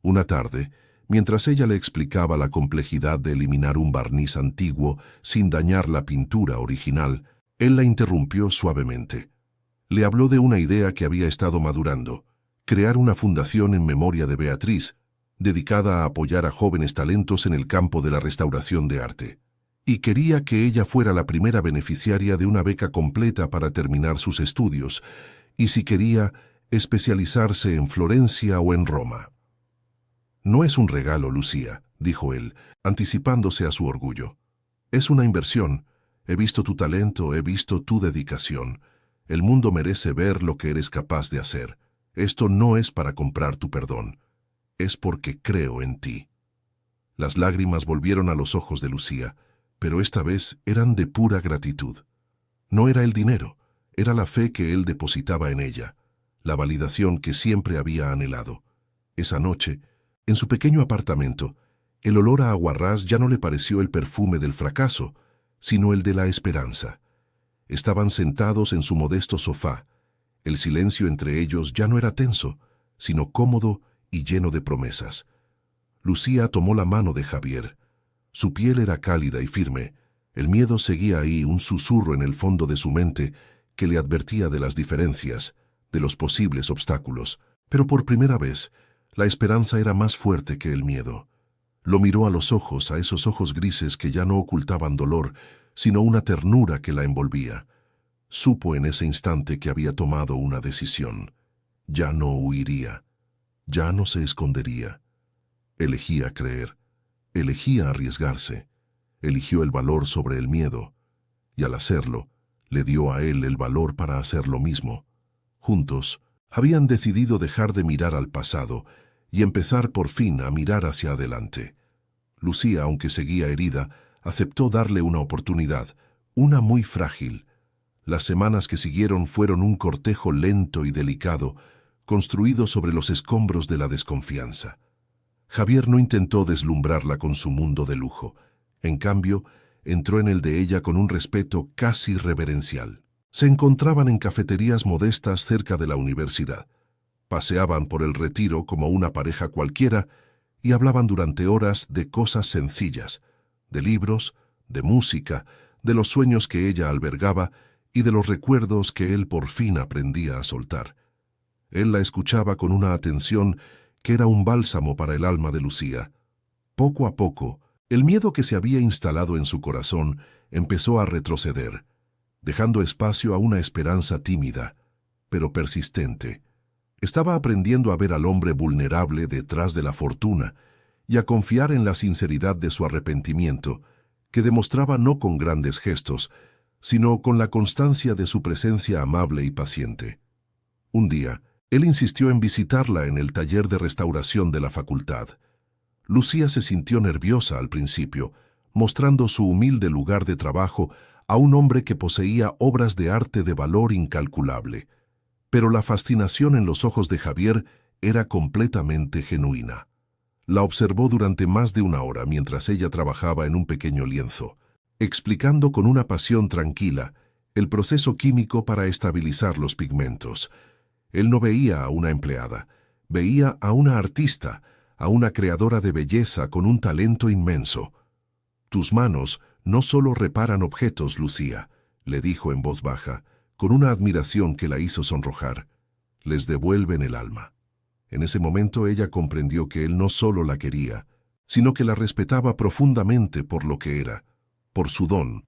Una tarde, mientras ella le explicaba la complejidad de eliminar un barniz antiguo sin dañar la pintura original, él la interrumpió suavemente. Le habló de una idea que había estado madurando: crear una fundación en memoria de Beatriz, dedicada a apoyar a jóvenes talentos en el campo de la restauración de arte. Y quería que ella fuera la primera beneficiaria de una beca completa para terminar sus estudios, y si quería, especializarse en Florencia o en Roma. «No es un regalo, Lucía», dijo él, anticipándose a su orgullo. «Es una inversión. He visto tu talento, he visto tu dedicación. El mundo merece ver lo que eres capaz de hacer. Esto no es para comprar tu perdón. Es porque creo en ti». Las lágrimas volvieron a los ojos de Lucía, pero esta vez eran de pura gratitud. No era el dinero, era la fe que él depositaba en ella, la validación que siempre había anhelado. Esa noche, en su pequeño apartamento, el olor a aguarrás ya no le pareció el perfume del fracaso, sino el de la esperanza. Estaban sentados en su modesto sofá. El silencio entre ellos ya no era tenso, sino cómodo y lleno de promesas. Lucía tomó la mano de Javier. Su piel era cálida y firme. El miedo seguía ahí, un susurro en el fondo de su mente que le advertía de las diferencias, de los posibles obstáculos. Pero por primera vez, la esperanza era más fuerte que el miedo. Lo miró a los ojos, a esos ojos grises que ya no ocultaban dolor, sino una ternura que la envolvía. Supo en ese instante que había tomado una decisión. Ya no huiría, ya no se escondería. Elegía creer, elegía arriesgarse, eligió el valor sobre el miedo, y al hacerlo, le dio a él el valor para hacer lo mismo. Juntos, habían decidido dejar de mirar al pasado y empezar por fin a mirar hacia adelante. Lucía, aunque seguía herida, aceptó darle una oportunidad, una muy frágil. Las semanas que siguieron fueron un cortejo lento y delicado, construido sobre los escombros de la desconfianza. Javier no intentó deslumbrarla con su mundo de lujo. En cambio, entró en el de ella con un respeto casi reverencial. Se encontraban en cafeterías modestas cerca de la universidad. Paseaban por el Retiro como una pareja cualquiera y hablaban durante horas de cosas sencillas, de libros, de música, de los sueños que ella albergaba y de los recuerdos que él por fin aprendía a soltar. Él la escuchaba con una atención que era un bálsamo para el alma de Lucía. Poco a poco, el miedo que se había instalado en su corazón empezó a retroceder, dejando espacio a una esperanza tímida, pero persistente. Estaba aprendiendo a ver al hombre vulnerable detrás de la fortuna y a confiar en la sinceridad de su arrepentimiento, que demostraba no con grandes gestos, sino con la constancia de su presencia amable y paciente. Un día, él insistió en visitarla en el taller de restauración de la facultad. Lucía se sintió nerviosa al principio, mostrando su humilde lugar de trabajo a un hombre que poseía obras de arte de valor incalculable. Pero la fascinación en los ojos de Javier era completamente genuina. La observó durante más de una hora mientras ella trabajaba en un pequeño lienzo, explicando con una pasión tranquila el proceso químico para estabilizar los pigmentos. Él no veía a una empleada, veía a una artista, a una creadora de belleza con un talento inmenso. «Tus manos no solo reparan objetos, Lucía», le dijo en voz baja, con una admiración que la hizo sonrojar. «Les devuelven el alma». En ese momento ella comprendió que él no solo la quería, sino que la respetaba profundamente por lo que era, por su don.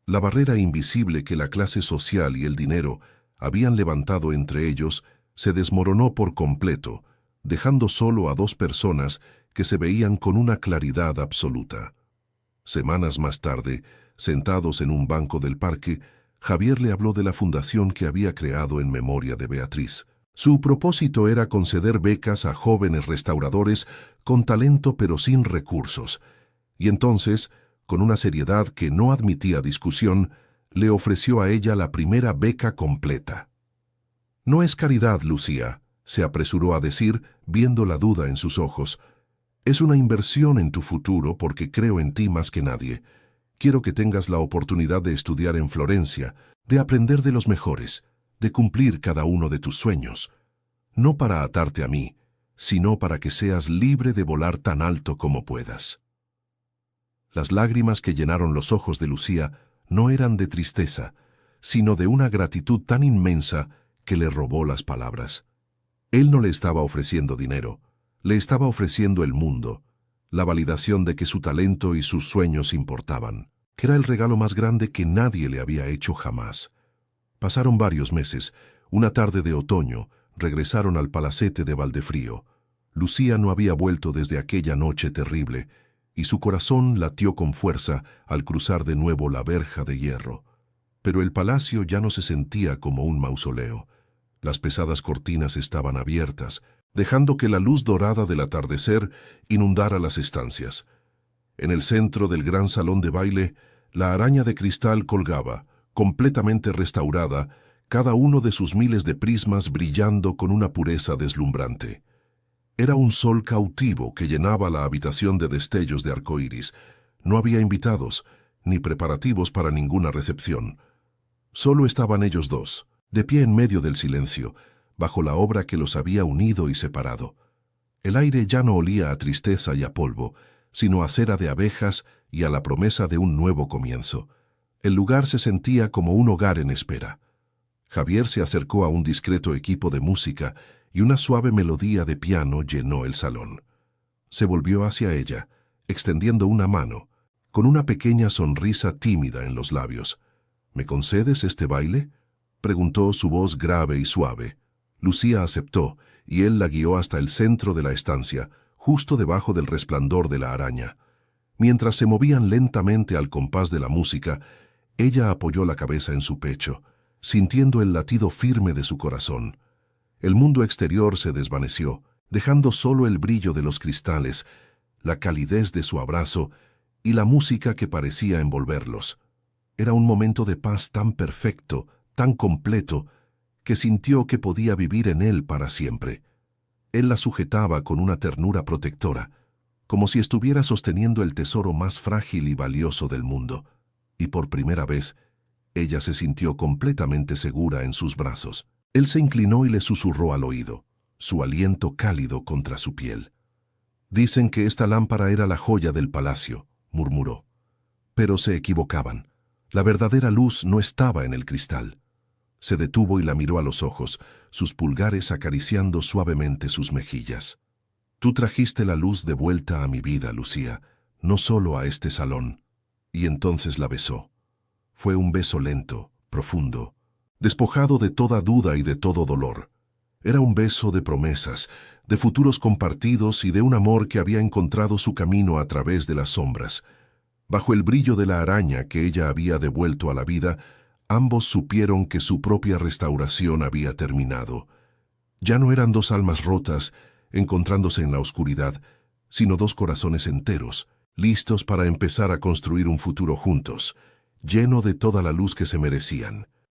La barrera invisible que la clase social y el dinero habían levantado entre ellos se desmoronó por completo, dejando solo a dos personas que se veían con una claridad absoluta. Semanas más tarde, sentados en un banco del parque, Javier le habló de la fundación que había creado en memoria de Beatriz. Su propósito era conceder becas a jóvenes restauradores con talento pero sin recursos, y entonces con una seriedad que no admitía discusión, le ofreció a ella la primera beca completa. «No es caridad, Lucía», se apresuró a decir, viendo la duda en sus ojos. «Es una inversión en tu futuro porque creo en ti más que nadie. Quiero que tengas la oportunidad de estudiar en Florencia, de aprender de los mejores, de cumplir cada uno de tus sueños. No para atarte a mí, sino para que seas libre de volar tan alto como puedas». Las lágrimas que llenaron los ojos de Lucía no eran de tristeza, sino de una gratitud tan inmensa que le robó las palabras. Él no le estaba ofreciendo dinero, le estaba ofreciendo el mundo, la validación de que su talento y sus sueños importaban. Era el regalo más grande que nadie le había hecho jamás. Pasaron varios meses. Una tarde de otoño, regresaron al palacete de Valdefrío. Lucía no había vuelto desde aquella noche terrible, y su corazón latió con fuerza al cruzar de nuevo la verja de hierro. Pero el palacio ya no se sentía como un mausoleo. Las pesadas cortinas estaban abiertas, dejando que la luz dorada del atardecer inundara las estancias. En el centro del gran salón de baile, la araña de cristal colgaba, completamente restaurada, cada uno de sus miles de prismas brillando con una pureza deslumbrante. Era un sol cautivo que llenaba la habitación de destellos de arcoíris. No había invitados, ni preparativos para ninguna recepción. Solo estaban ellos dos, de pie en medio del silencio, bajo la obra que los había unido y separado. El aire ya no olía a tristeza y a polvo, sino a cera de abejas y a la promesa de un nuevo comienzo. El lugar se sentía como un hogar en espera. Javier se acercó a un discreto equipo de música y una suave melodía de piano llenó el salón. Se volvió hacia ella, extendiendo una mano, con una pequeña sonrisa tímida en los labios. «¿Me concedes este baile?», preguntó su voz grave y suave. Lucía aceptó, y él la guió hasta el centro de la estancia, justo debajo del resplandor de la araña. Mientras se movían lentamente al compás de la música, ella apoyó la cabeza en su pecho, sintiendo el latido firme de su corazón. El mundo exterior se desvaneció, dejando solo el brillo de los cristales, la calidez de su abrazo y la música que parecía envolverlos. Era un momento de paz tan perfecto, tan completo, que sintió que podía vivir en él para siempre. Él la sujetaba con una ternura protectora, como si estuviera sosteniendo el tesoro más frágil y valioso del mundo, y por primera vez, ella se sintió completamente segura en sus brazos. Él se inclinó y le susurró al oído, su aliento cálido contra su piel. «Dicen que esta lámpara era la joya del palacio», murmuró. Pero se equivocaban. La verdadera luz no estaba en el cristal. Se detuvo y la miró a los ojos, sus pulgares acariciando suavemente sus mejillas. «Tú trajiste la luz de vuelta a mi vida, Lucía, no solo a este salón». Y entonces la besó. Fue un beso lento, profundo, despojado de toda duda y de todo dolor. Era un beso de promesas, de futuros compartidos y de un amor que había encontrado su camino a través de las sombras. Bajo el brillo de la araña que ella había devuelto a la vida, ambos supieron que su propia restauración había terminado. Ya no eran dos almas rotas, encontrándose en la oscuridad, sino dos corazones enteros, listos para empezar a construir un futuro juntos, lleno de toda la luz que se merecían.